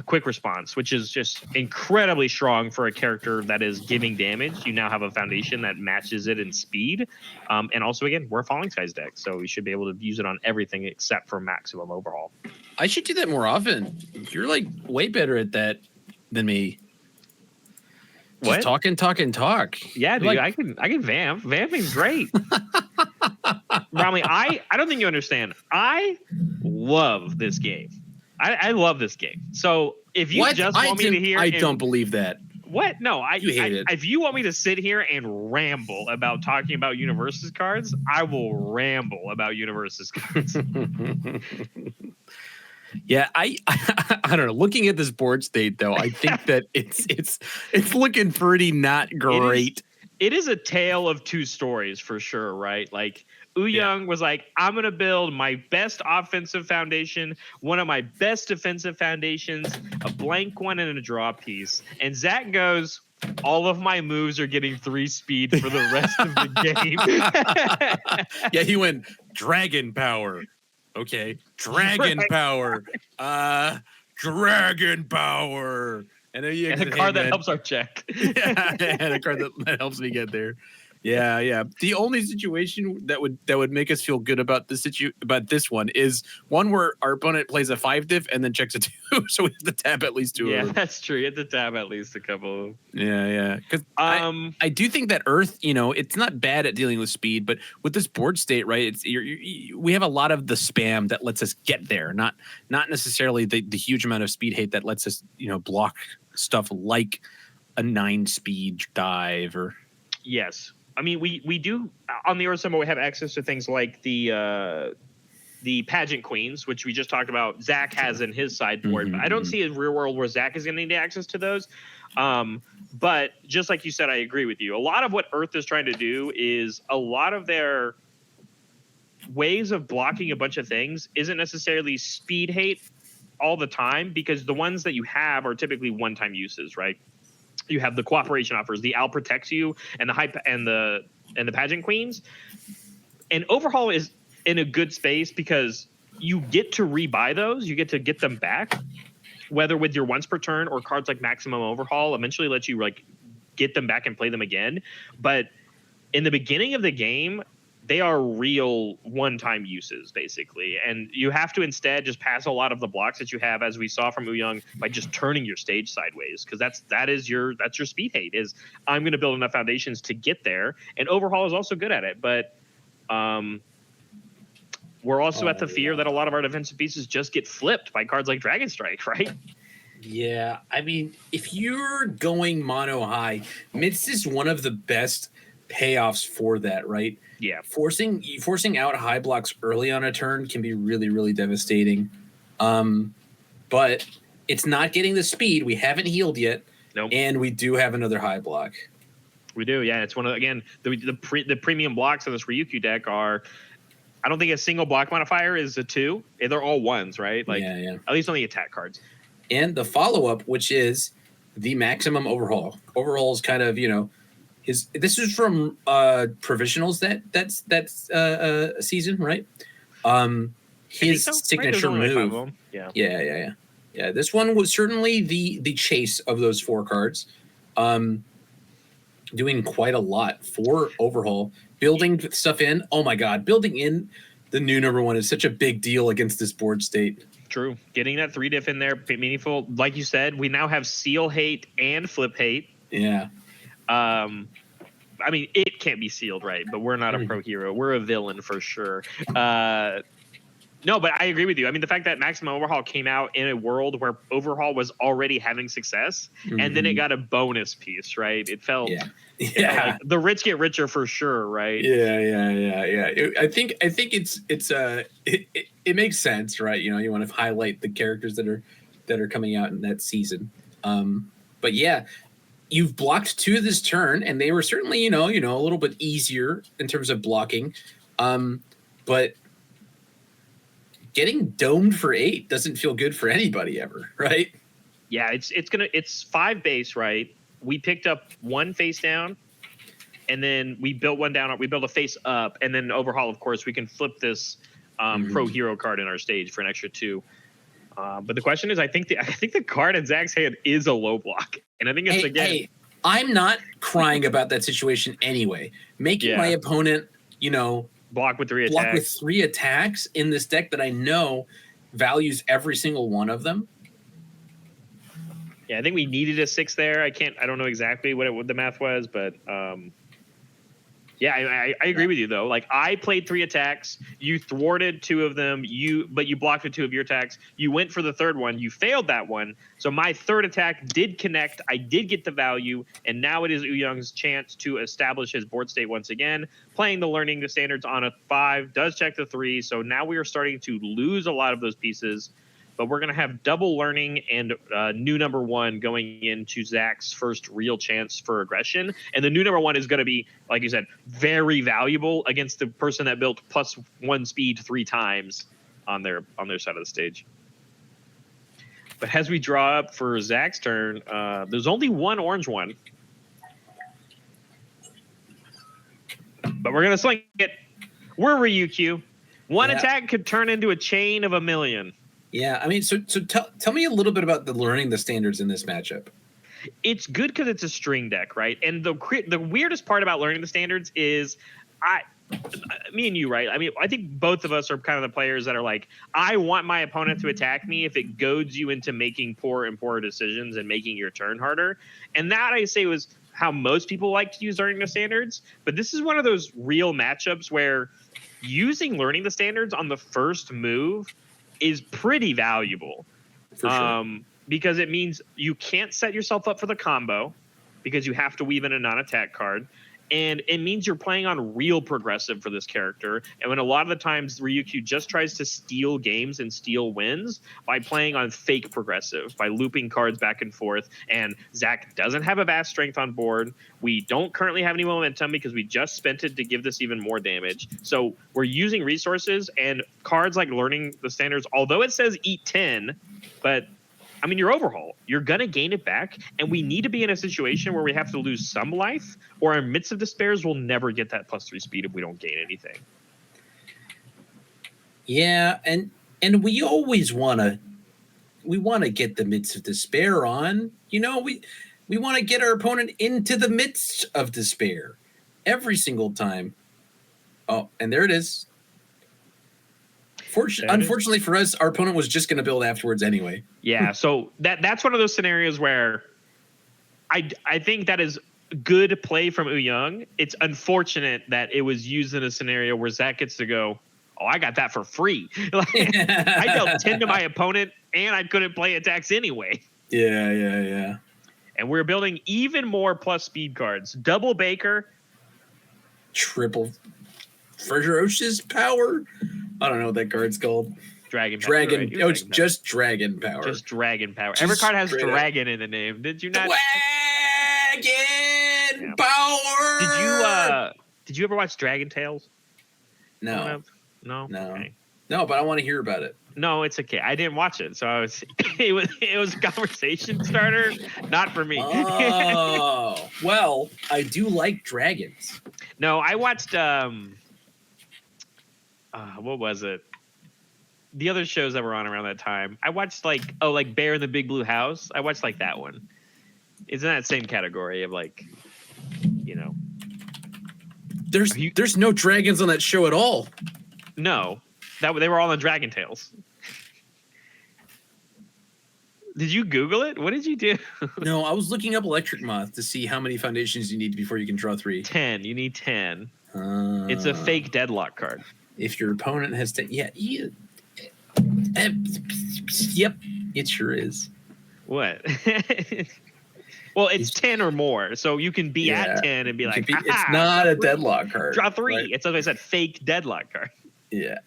quick response, which is just incredibly strong for a character that is giving damage. You now have a foundation that matches it in speed. And also, again, we're a Falling Skies deck, so we should be able to use it on everything except for Maximum Overhaul. I should do that more often. You're like way better at that than me. Just talk. Yeah, dude, like, I can vamp. Vamping's great. Romley, I don't think you understand. I love this game. I love this game. So if you just want me to hear, I don't believe that. What? No, You hate it. If you want me to sit here and ramble about talking about Universus cards, I will ramble about Universus cards. Yeah, I don't know. Looking at this board state, though, I think that it's looking pretty not great. It is a tale of 2 stories for sure, right? Like Uhyoung was like, I'm going to build my best offensive foundation, one of my best defensive foundations, a blank one and a draw piece. And Zach goes, all of my moves are getting 3 speed for the rest of the game. Yeah, he went Dragon Power. Okay. Dragon Power. Dragon Power. And a card that helps our check. Yeah, and a card that helps me get there. Yeah. The only situation that would make us feel good about this one is one where our opponent plays a 5-diff and then checks a 2, so we have to tap at least 2. Yeah, that's true. You have to tap at least a couple. Yeah. Because I do think that Earth, it's not bad at dealing with speed, but with this board state, right? We have a lot of the spam that lets us get there, not necessarily the huge amount of speed hate that lets us, block stuff like a 9-speed dive or. Yes. I mean, we do on the Earth symbol. We have access to things like the Pageant Queens, which we just talked about. Zach has in his sideboard. Mm-hmm. I don't see a real world where Zach is going to need access to those. But just like you said, I agree with you. A lot of what Earth is trying to do is a lot of their ways of blocking a bunch of things isn't necessarily speed hate all the time because the ones that you have are typically one-time uses, right? You have the cooperation offers, the Al protects you, and the hype and the pageant queens. And overhaul is in a good space because you get to rebuy those, you get them back, whether with your once per turn or cards like maximum overhaul eventually let you like get them back and play them again. But in the beginning of the game, they are real one-time uses, basically. And you have to instead just pass a lot of the blocks that you have, as we saw from Uhyoung, by just turning your stage sideways. Because that's your speed hate, is I'm going to build enough foundations to get there. And Overhaul is also good at it. But we're also at the fear that a lot of our defensive pieces just get flipped by cards like Dragon Strike, right? Yeah, I mean, if you're going mono high, Mist is one of the best payoffs for that, right? Yeah. Forcing out high blocks early on a turn can be really, really devastating. But it's not getting the speed. We haven't healed yet. Nope. And we do have another high block. We do, yeah. It's one of, again, the premium blocks of this Ryukyu deck are, I don't think a single block modifier is a 2. They're all 1s, right? Like, yeah. At least on the attack cards. And the follow-up, which is the maximum overhaul. Overhaul is kind of, this is from provisionals that's season, right? His signature move. Yeah. This one was certainly the chase of those 4 cards. Doing quite a lot for overhaul, building stuff in. Oh my God, building in the new number 1 is such a big deal against this board state. True. Getting that 3 diff in there, meaningful. Like you said, we now have seal hate and flip hate. Yeah. I mean, it can't be sealed, right? But we're not a pro hero. We're a villain for sure. No, but I agree with you. I mean, the fact that Maximum Overhaul came out in a world where Overhaul was already having success, and then it got a bonus piece, right? It felt like the rich get richer for sure, right? Yeah. I think it makes sense, right? You want to highlight the characters that are coming out in that season. But yeah, you've blocked 2 this turn, and they were certainly a little bit easier in terms of blocking, but getting domed for 8 doesn't feel good for anybody ever, right? Yeah, it's 5 base, right? We picked up 1 face down, and then we built 1 down. We built a face up, and then overhaul. Of course, we can flip this pro hero card in our stage for an extra 2. But the question is, I think the card in Zach's hand is a low block, and I think it's Hey, I'm not crying about that situation anyway. Making my opponent, block with 3 attacks in this deck that I know values every single one of them. Yeah, I think we needed a 6 there. I don't know exactly what the math was, but I agree with you though. Like, I played 3 attacks, you thwarted 2 of them, but you blocked with 2 of your attacks. You went for the 3rd one, you failed that one. So my 3rd attack did connect. I did get the value, and now it is Uhyoung's chance to establish his board state once again. Playing the learning the standards on a 5 does check the 3, so now we are starting to lose a lot of those pieces. But we're going to have double learning and new number 1 going into Zach's first real chance for aggression. And the new number 1 is going to be, like you said, very valuable against the person that built +1 speed 3 times on their side of the stage. But as we draw up for Zach's turn, there's only 1 orange one. But we're going to sling it. We're Ryukyu. 1 attack could turn into a chain of a million. Yeah, I mean, so tell me a little bit about the learning the standards in this matchup. It's good because it's a string deck, right? And the weirdest part about learning the standards is me and you, right? I mean, I think both of us are kind of the players that are like, I want my opponent to attack me if it goads you into making poorer decisions and making your turn harder. And that, I say, was how most people like to use learning the standards. But this is one of those real matchups where using learning the standards on the first move is pretty valuable. For sure. Because it means you can't set yourself up for the combo because you have to weave in a non-attack card. And it means you're playing on real progressive for this character. And when a lot of the times Ryukyu just tries to steal games and steal wins by playing on fake progressive, by looping cards back and forth. And Zach doesn't have a vast strength on board. We don't currently have any momentum because we just spent it to give this even more damage. So we're using resources, and cards like learning the standards, although it says eat 10, But I mean, your overhaul, you're going to gain it back. And we need to be in a situation where we have to lose some life, or our Midst of Despairs will never get that +3 speed if we don't gain anything. Yeah, and we always want to get the Midst of Despair on. You know, we want to get our opponent into the midst of despair every single time. Oh, and there it is. Unfortunately for us, our opponent was just going to build afterwards anyway. Yeah, so that's one of those scenarios where I think that is good play from Uhyoung. It's unfortunate that it was used in a scenario where Zach gets to go, oh, I got that for free. I dealt 10 to my opponent, and I couldn't play attacks anyway. Yeah. And we're building even more plus speed cards. Double Baker. Triple Ferocious Power. I don't know what that card's called. Dragon. Right? Oh, it's just Dragon Power. Just Dragon Power. Every card has Dragon in the name. Did you not? Dragon Power. Did you ever watch Dragon Tales? No. No. Okay. No, but I want to hear about it. No, it's okay. I didn't watch it, so it was a conversation starter, not for me. Oh, well, I do like dragons. No, I watched what was it? The other shows that were on around that time. I watched like Bear in the Big Blue House. I watched like that one. It's in that same category of like, you know. There's no dragons on that show at all. No, they were all on Dragon Tales. Did you Google it? What did you do? No, I was looking up Electric Moth to see how many foundations you need before you can draw 3. 10. You need 10. It's a fake deadlock card. If your opponent has 10, yep, it sure is. What? Well, it's 10 or more, so you can be at 10 and be like, it's not a deadlock card. Draw 3. Right? It's, like I said, fake deadlock card. Yeah.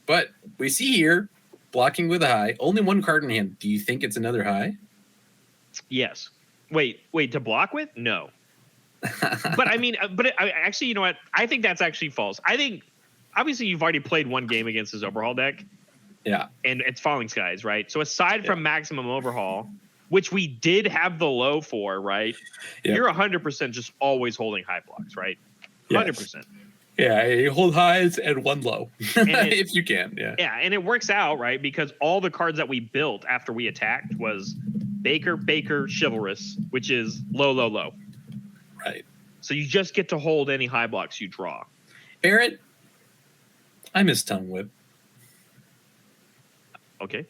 But we see here, blocking with a high, only one card in hand. Do you think it's another high? Yes. Wait, to block with? No. But I mean, actually, you know what? I think that's actually false. I think, obviously, you've already played one game against his overhaul deck. Yeah. And it's Falling Skies, right? So aside from Maximum Overhaul, which we did have the low for, right? Yep. You're 100% just always holding high blocks, right? 100%. Yes. Yeah, you hold highs and one low, if you can. Yeah, and it works out, right? Because all the cards that we built after we attacked was Baker, Chivalrous, which is low. Right. So you just get to hold any high blocks you draw. Barrett, I miss Tongue Whip. Okay.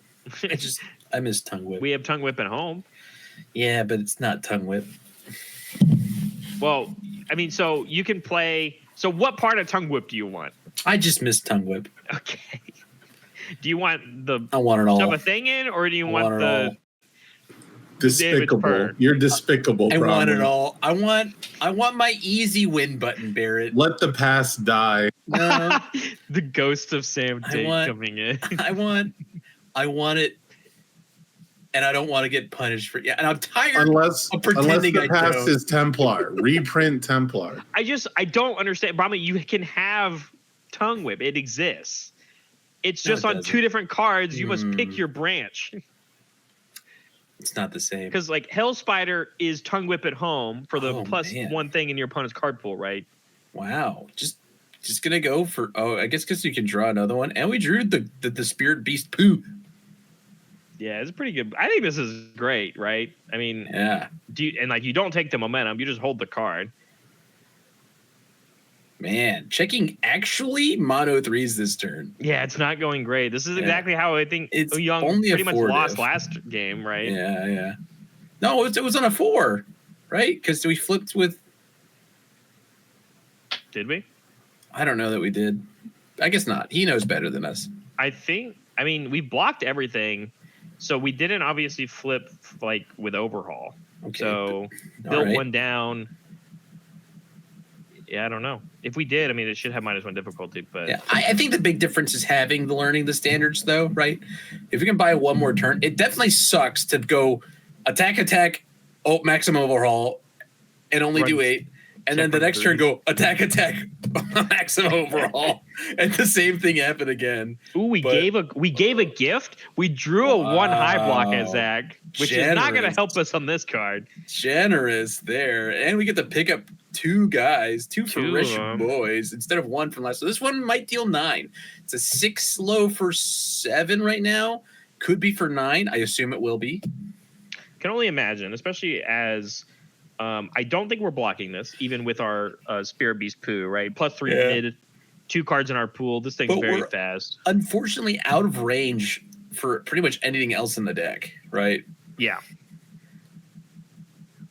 I miss Tongue Whip. We have Tongue Whip at home. Yeah, but it's not Tongue Whip. Well, I mean, so you can play. So what part of Tongue Whip do you want? I just miss Tongue Whip. Okay. Do you want the? I want it all. Shove a thing in, or do you want the? Despicable. You're despicable. I want it all. I want my easy win button, Barrett. Let the past die. No. The ghost of Sam Tate coming in. I want it, and I don't want to get punished for and I'm tired of pretending the past is Templar. Reprint Templar. I don't understand. Brahma, you can have Tongue Whip. It exists. It's just on 2 different cards. You must pick your branch. It's not the same. Because like Hell Spider is Tongue Whip at home for the +1 thing in your opponent's card pool, right? Wow. Just gonna go for I guess because you can draw another one. And we drew the Spirit Beast Poo. Yeah, it's pretty good. I think this is great, right? I mean, you don't take the momentum, you just hold the card. Man, checking actually mono 3s this turn. Yeah, it's not going great. This is exactly how I think Uhyoung pretty much lost last game, right? Yeah. No, it was on a 4, right? Because we flipped with. Did we? I don't know that we did. I guess not. He knows better than us. I mean, we blocked everything, so we didn't obviously flip like with overhaul. Okay, so built one down. Yeah, I don't know. If we did, I mean, it should have -1 difficulty, but I think the big difference is learning the standards, though, right? If we can buy one more turn, it definitely sucks to go attack, maximum overhaul, and only do 8. And then the next turn go attack, maximum overhaul, and the same thing happened again. Ooh, we gave a gift. We drew a 1 high block at Zach, which is not going to help us on this card. Generous there, and we get to pick up 2 guys, 2 fruition boys instead of 1 from last. So this one might deal 9. It's a 6 low for 7 right now. Could be for 9. I assume it will be. Can only imagine, especially as. I don't think we're blocking this, even with our Spirit Beast Poo, right? +3 mid, 2 cards in our pool. This thing's very fast. Unfortunately, out of range for pretty much anything else in the deck, right? Yeah.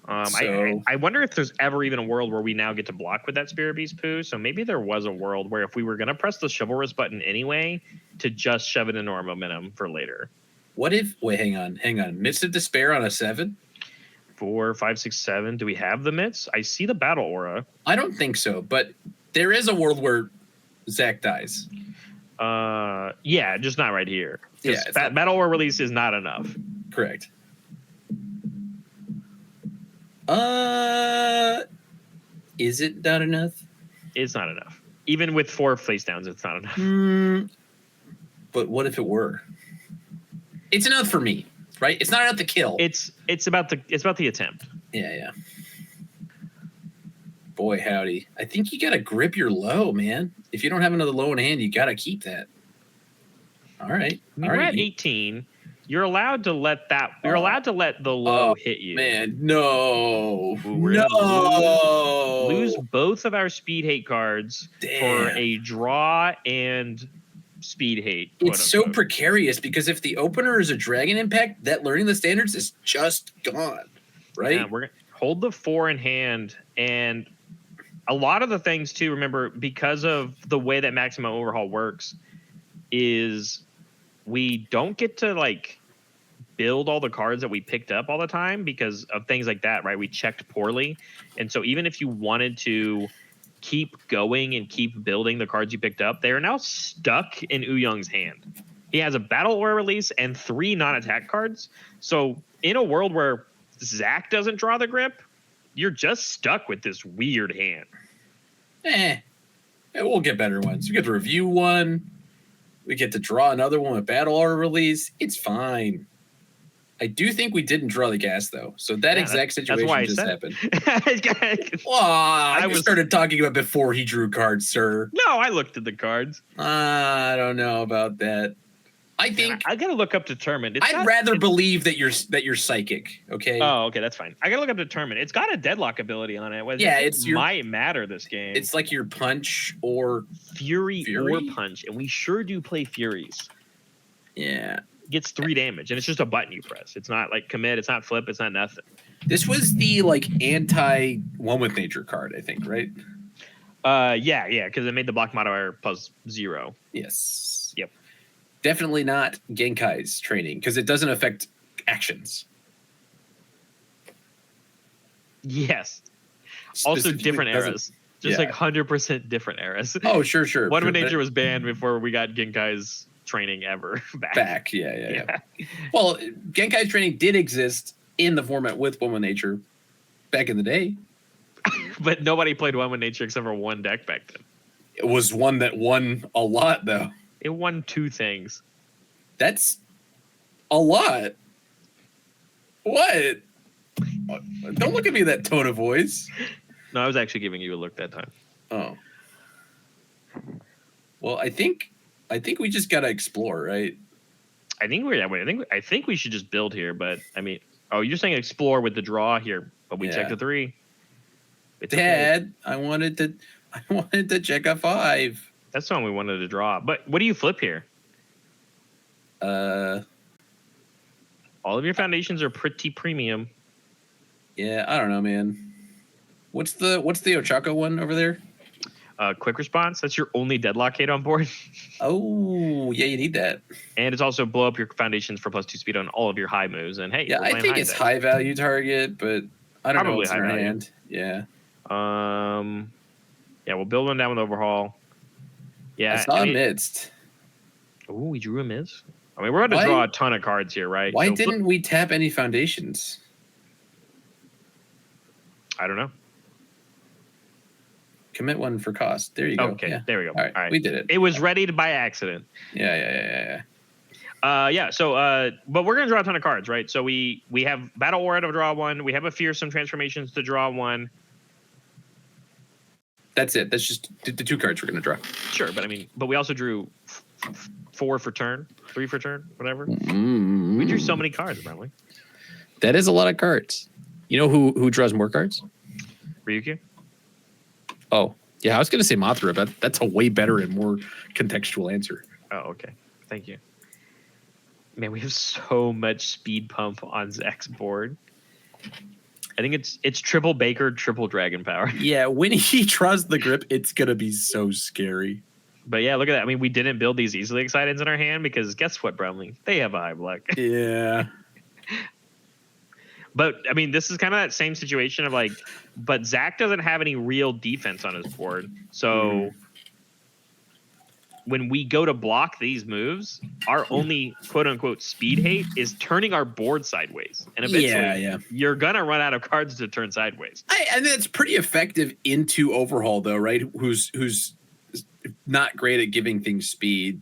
I wonder if there's ever even a world where we now get to block with that Spirit Beast Poo. So maybe there was a world where if we were going to press the Chivalrous button anyway, to just shove it into our momentum for later. What if? Wait, hang on. Midst of Despair on a 7. 4, 5, 6, 7. Do we have the mitts? I see the battle aura. I don't think so, but there is a world where Zach dies. Yeah, just not right here. Yeah, battle aura release is not enough. Correct. Is it not enough? It's not enough. Even with 4 face downs, it's not enough. But what if it were? It's enough for me. Right, it's not enough to kill. It's about the attempt. Yeah. Boy, howdy! I think you gotta grip your low, man. If you don't have another low in hand, you gotta keep that. All right. We're at 18. You're allowed to let that. You're allowed to let the low hit you. Man, no. Lose both of our speed hate cards for a draw and speed hate. It's so precarious because if the opener is a Dragon Impact, that learning the standards is just gone, right? Yeah, we're gonna hold the 4 in hand, and a lot of the things too. Remember, because of the way that Maximum Overhaul works, is we don't get to like build all the cards that we picked up all the time because of things like that, right? We checked poorly, and so even if you wanted to keep going and keep building the cards you picked up, they are now stuck in Uhyoung's hand. He has a battle aura release and 3 non-attack cards. So in a world where Zach doesn't draw the grip, you're just stuck with this weird hand. We'll get better ones. We get to review one. We get to draw another one with battle aura release. It's fine. I do think we didn't draw the gas, though. So that exact situation just happened. I started talking about before he drew cards, sir. No, I looked at the cards. I don't know about that. I think I gotta look up Determined. I'd rather believe that you're psychic. Okay. Oh, okay, that's fine. I gotta look up Determined. It's got a deadlock ability on it. Might matter this game. It's like your punch or Fury or punch, and we sure do play Furies. Yeah. Gets 3 damage, and it's just a button you press. It's not like commit, it's not flip, it's not nothing. This was the like anti One with Nature card, I think, right? Yeah, because it made the block modifier +0. Yes. Yep. Definitely not Genkai's training because it doesn't affect actions. Yes. Also different eras. Just like 100% different eras. Oh, sure. One with Nature was banned before we got Genkai's training ever back. Yeah. Well, Genkai's training did exist in the format with One with Nature back in the day. But nobody played One with Nature except for one deck back then. It was one that won a lot, though. It won 2 things. That's a lot. What? Don't look at me that tone of voice. No, I was actually giving you a look that time. Oh. Well, I think we just gotta explore, right? I think we should just build here, but I mean, you're saying explore with the draw here, but we checked the 3. It's Dad, okay. I wanted to check a 5. That's the one we wanted to draw. But what do you flip here? All of your foundations are pretty premium. Yeah, I don't know, man. What's the Ochako one over there? Quick response. That's your only deadlock hate on board. Oh, yeah, you need that. And it's also blow up your foundations for +2 speed on all of your high moves. And hey, yeah, I think it's high value target, but I don't know what's in our hand. Yeah. Yeah, we'll build one down with overhaul. Yeah, I saw Midst. Oh, we drew a Midst. I mean, we're about to draw a ton of cards here, right? Why didn't we tap any foundations? I don't know. Commit one for cost. There you go. Okay, Yeah. there we go. All right, we did it. It was ready by accident. Yeah. But we're gonna draw a ton of cards, right? So we have Battle Aura to draw one. We have a Fearsome Transformations to draw one. That's it. That's just the 2 cards we're gonna draw. Sure, but we also drew 4 for turn, 3 for turn, whatever. Mm-hmm. We drew so many cards, apparently. That is a lot of cards. You know who draws more cards? Ryukyu? Oh, yeah. I was gonna say Mothra, but that's a way better and more contextual answer. Oh, okay. Thank you. Man, we have so much speed pump on Zach's board. I think it's triple Baker, triple Dragon Power. Yeah, when he draws the grip, it's gonna be so scary. But yeah, look at that. I mean, we didn't build these easily exciteds in our hand because guess what, Bromley? They have a high block. Yeah. But I mean, this is kind of that same situation of like, but Zach doesn't have any real defense on his board. So when we go to block these moves, our only quote unquote speed hate is turning our board sideways. And eventually you're going to run out of cards to turn sideways. I think it's pretty effective into Overhaul though, right? Who's not great at giving things speed.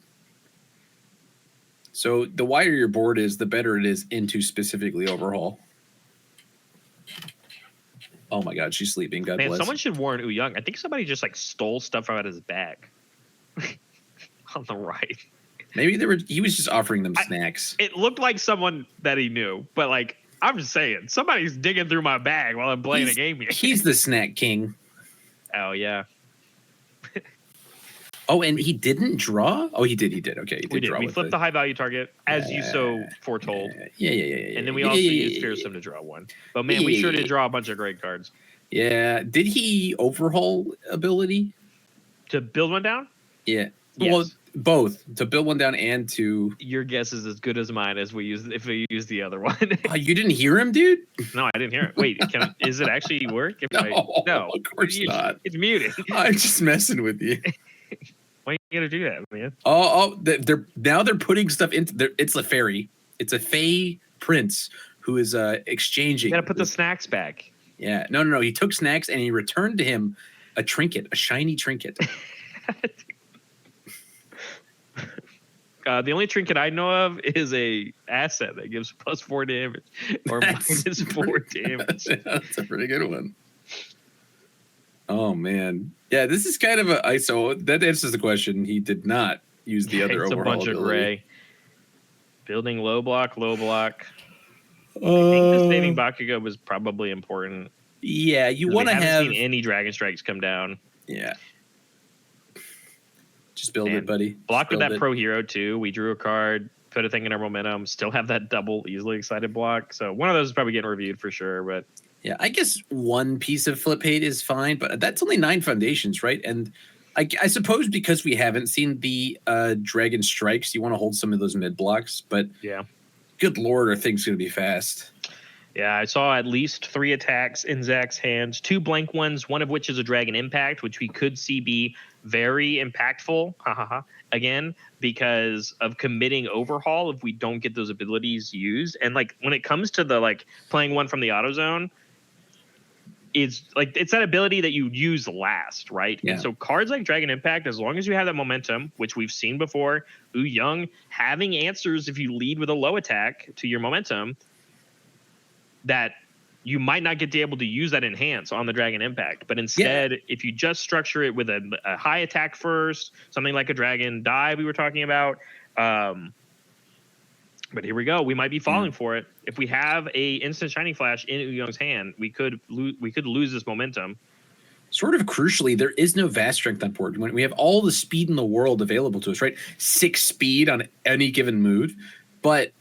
So the wider your board is, the better it is into specifically Overhaul. Oh my God, she's sleeping. God bless. Someone should warn Uhyoung. I think somebody just like stole stuff out of his bag on the right. Maybe he was just offering them snacks. It looked like someone that he knew, but like I'm just saying, somebody's digging through my bag while I'm playing a game here. He's the snack king. Oh yeah. Oh, and he didn't draw? Oh, he did. Okay, we did. We flipped the high value target as you so foretold. Yeah. And then we also used Fearsome to draw one. But man, we sure did draw a bunch of great cards. Yeah. Did he Overhaul ability? To build one down? Yeah. Yes. Well, both. To build one down and to... Your guess is as good as mine if we use the other one. Oh, you didn't hear him, dude? No, I didn't hear it. Wait, is it actually work? No, of course not. It's muted. I'm just messing with you. Why you gotta do that, man? They're putting stuff into. It's a fairy. It's a Fey prince who is exchanging. You gotta put the snacks back. Yeah, no. He took snacks and he returned to him a trinket, a shiny trinket. The only trinket I know of is a asset that gives +4 damage or -4 damage. That's a pretty good one. Oh man, yeah. This is kind of a ISO. That answers the question. He did not use the other it's Overhaul a bunch ability. of gray. Building low block. I think the saving Bakugo was probably important. Yeah, you want to have seen any Dragon Strikes come down. Yeah. Just build it, buddy. Block with that Pro Hero too. We drew a card, put a thing in our momentum. Still have that double easily excited block. So one of those is probably getting reviewed for sure. But yeah, I guess one piece of flip hate is fine, but that's only 9 foundations, right? And I suppose because we haven't seen the Dragon Strikes, you want to hold some of those mid blocks. But yeah, good Lord, are things going to be fast? Yeah, I saw at least 3 attacks in Zach's hands, 2 blank ones, one of which is a Dragon Impact, which we could see be very impactful, again, because of committing Overhaul if we don't get those abilities used. And like when it comes to the like playing one from the auto zone, it's that ability that you use last, right? Yeah. And so cards like Dragon Impact, as long as you have that momentum, which we've seen before, Uhyoung having answers if you lead with a low attack to your momentum, that you might not get to able to use that enhance on the Dragon Impact. But instead, if you just structure it with a high attack first, something like a Dragon Dive we were talking about. But here we go. We might be falling for it. If we have a instant Shining Flash in Uhyoung's hand, we could lose this momentum. Sort of crucially, there is no vast strength on board. When we have all the speed in the world available to us, right? 6 speed on any given move, but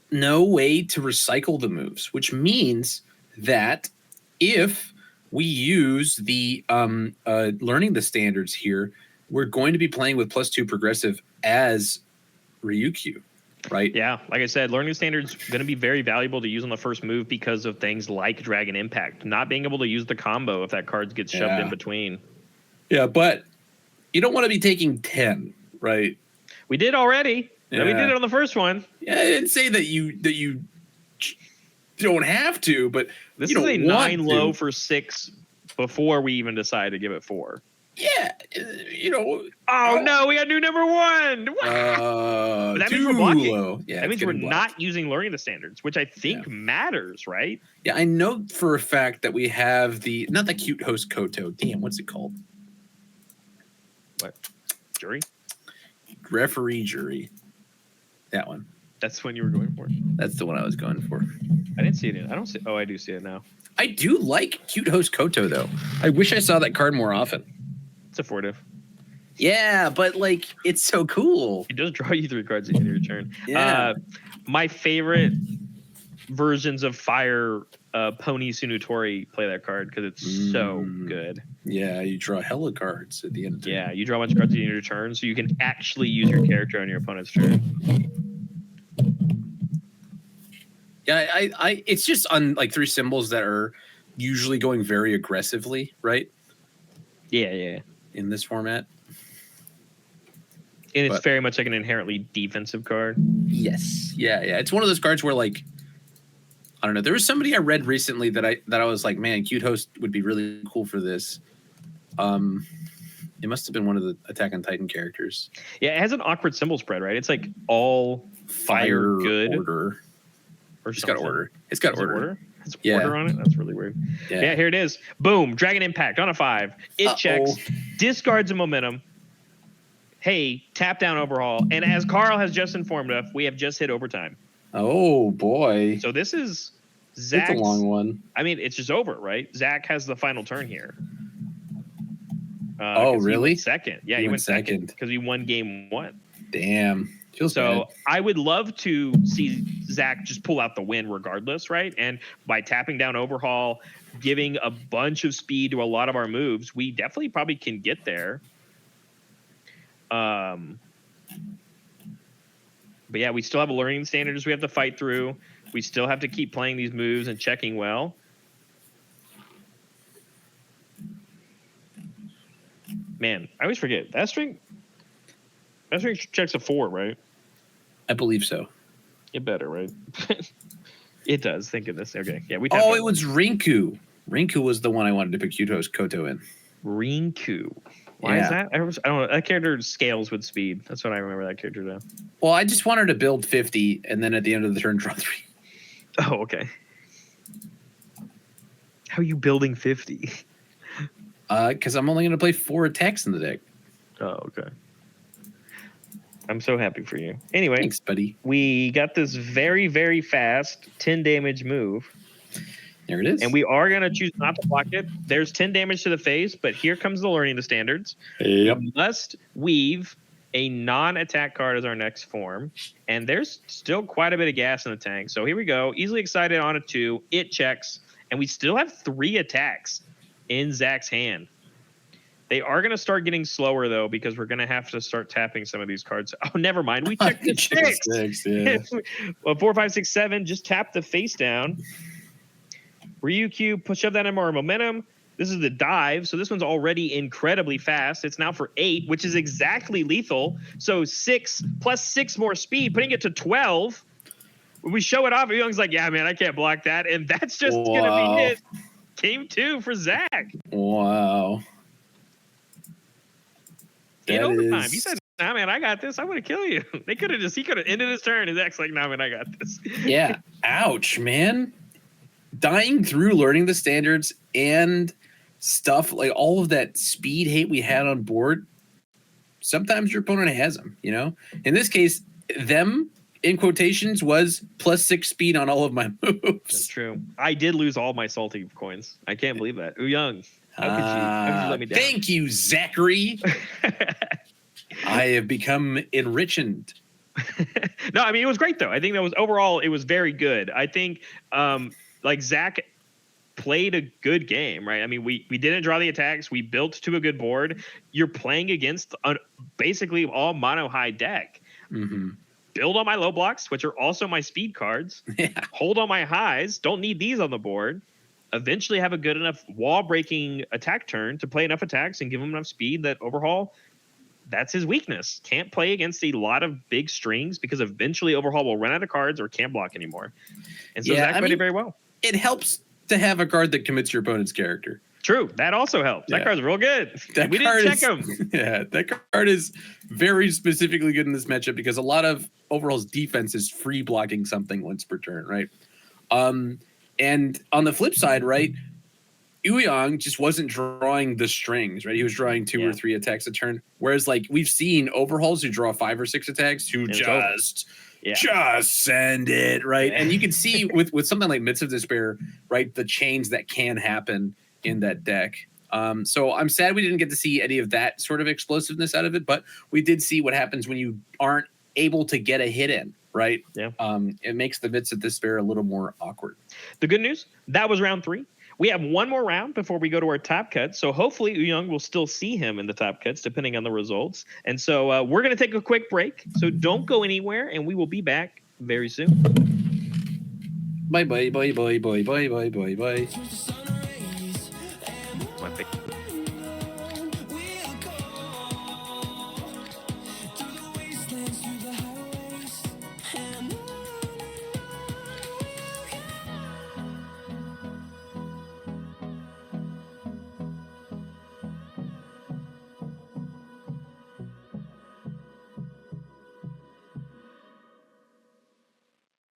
no way to recycle the moves, which means that if we use the learning the standards here, we're going to be playing with +2 progressive as Ryukyu, right? Yeah, like I said, learning the standards going to be very valuable to use on the first move because of things like Dragon Impact, not being able to use the combo if that card gets shoved in between. Yeah, but you don't want to be taking 10, right? We did already. Yeah. We did it on the first one. Yeah, I didn't say that you don't have to, but this is a 9 low for 6 before we even decide to give it 4. Yeah, you know. Oh no, we got new number 1. But that means we're blocking. Low. Yeah, that means we're not using learning the standards, which I think matters, right? Yeah, I know for a fact that we have not the cute host Koto. Damn, what's it called? What? Jury? Referee jury. That one. That's when you were going for. That's the one I was going for. I didn't see it. I don't see. Oh, I do see it now. I do like cute host Koto though. I wish I saw that card more often. It's affordable. Yeah, but like it's so cool. It does draw you 3 cards at the end of your turn. Yeah. My favorite versions of Fire Pony Sunutori play that card because it's so good. Yeah, you draw hella cards at the end of the turn. Yeah, you draw a bunch of cards at the end of your turn, so you can actually use your character on your opponent's turn. Yeah, I it's just on like 3 symbols that are usually going very aggressively, right? Yeah. In this format. And it's very much like an inherently defensive card. Yes. Yeah. It's one of those cards where like I don't know. There was somebody I read recently that I was like, man, cute host would be really cool for this. It must have been one of the Attack on Titan characters. Yeah, it has an awkward symbol spread, right? It's like all fire good. Order. Or it's got order. It's got order. It's order on it? That's really weird. Yeah, here it is. Boom. Dragon Impact on a 5. It checks, discards a momentum. Hey, tap down overhaul. And as Carl has just informed us, we have just hit overtime. Oh, boy. So this is Zach's. It's a long one. I mean, it's just over, right? Zach has the final turn here. Really? He went second. Yeah, he went second because he won game 1. Damn. Feels so bad. I would love to see Zach just pull out the win regardless, right? And by tapping down overhaul, giving a bunch of speed to a lot of our moves, we definitely probably can get there. But yeah, we still have learning standards we have to fight through. We still have to keep playing these moves and checking well. Man, I always forget. That string checks a 4, right? I believe so. It better, right? It does. Think of this. Okay. Yeah, we. Oh, it was Rinku. Rinku was the one I wanted to put Kyuto's Koto in. Rinku. Why is that? I don't know. That character scales with speed. That's what I remember that character doing. Well, I just wanted to build 50 and then at the end of the turn draw 3. Oh, okay. How are you building 50? Because I'm only going to play 4 attacks in the deck. Oh, okay. I'm so happy for you. Anyway, thanks, buddy. We got this very, very fast 10 damage move. There it is. And we are going to choose not to block it. There's 10 damage to the face, but here comes the learning the standards. Yep. We must weave a non-attack card as our next form. And there's still quite a bit of gas in the tank. So here we go. Easily excited on a 2. It checks. And we still have 3 attacks in Zach's hand. They are going to start getting slower, though, because we're going to have to start tapping some of these cards. Oh, never mind. We checked the 6. Yeah. Well, 4, 5, 6, 7. Just tap the face down. Ryukyu, push up that in more momentum. This is the dive. So this one's already incredibly fast. It's now for 8, which is exactly lethal. So 6 plus 6 more speed, putting it to 12. When we show it off, Young's like, yeah, man, I can't block that. And that's just going to be it. Game 2 for Zach. Wow. In overtime. He said, nah, man, I got this. I'm going to kill you. He could have ended his turn. And Zach's like, nah, man, I got this. Yeah. Ouch, man. Dying through learning the standards and stuff, like all of that speed hate we had on board, sometimes your opponent has them, you know? In this case, them, in quotations, was plus 6 speed on all of my moves. That's true. I did lose all my salty coins. I can't believe that. Uhyoung. How could you let me down? Thank you, Zachary. I have become enriched. No, I mean, it was great, though. I think that was overall, it was very good. I think, like, Zach played a good game, right? I mean, we didn't draw the attacks. We built to a good board. You're playing against basically all mono high deck. Mm-hmm. Build on my low blocks, which are also my speed cards. Yeah. Hold on my highs. Don't need these on the board. Eventually have a good enough wall breaking attack turn to play enough attacks and give him enough speed that overhaul, that's his weakness. Can't play against a lot of big strings because eventually overhaul will run out of cards or can't block anymore. And so Zach played it very well. It helps to have a card that commits your opponent's character. True. That also helps. That Yeah. card's real good. That We card didn't check is- him. Yeah, that card is very specifically good in this matchup because a lot of Overhaul's defense is free blocking something once per turn, right? And on the flip side, right, Uhyoung just wasn't drawing the strings, right? He was drawing 2 or 3 attacks a turn. Whereas, like, we've seen Overhauls who draw 5 or 6 attacks who just send it, right? Yeah. And you can see with something like Midst of Despair, right, the chains that can happen in that deck. So I'm sad we didn't get to see any of that sort of explosiveness out of it, but we did see what happens when you aren't able to get a hit in, right? Yeah. It makes the Midst of Despair a little more awkward. The good news, that was round 3. We have one more round before we go to our top cuts. So hopefully Uhyoung will still see him in the top cuts, depending on the results. And so we're going to take a quick break. So don't go anywhere, and we will be back very soon. Bye, bye, bye, bye, bye, bye, bye, bye, bye.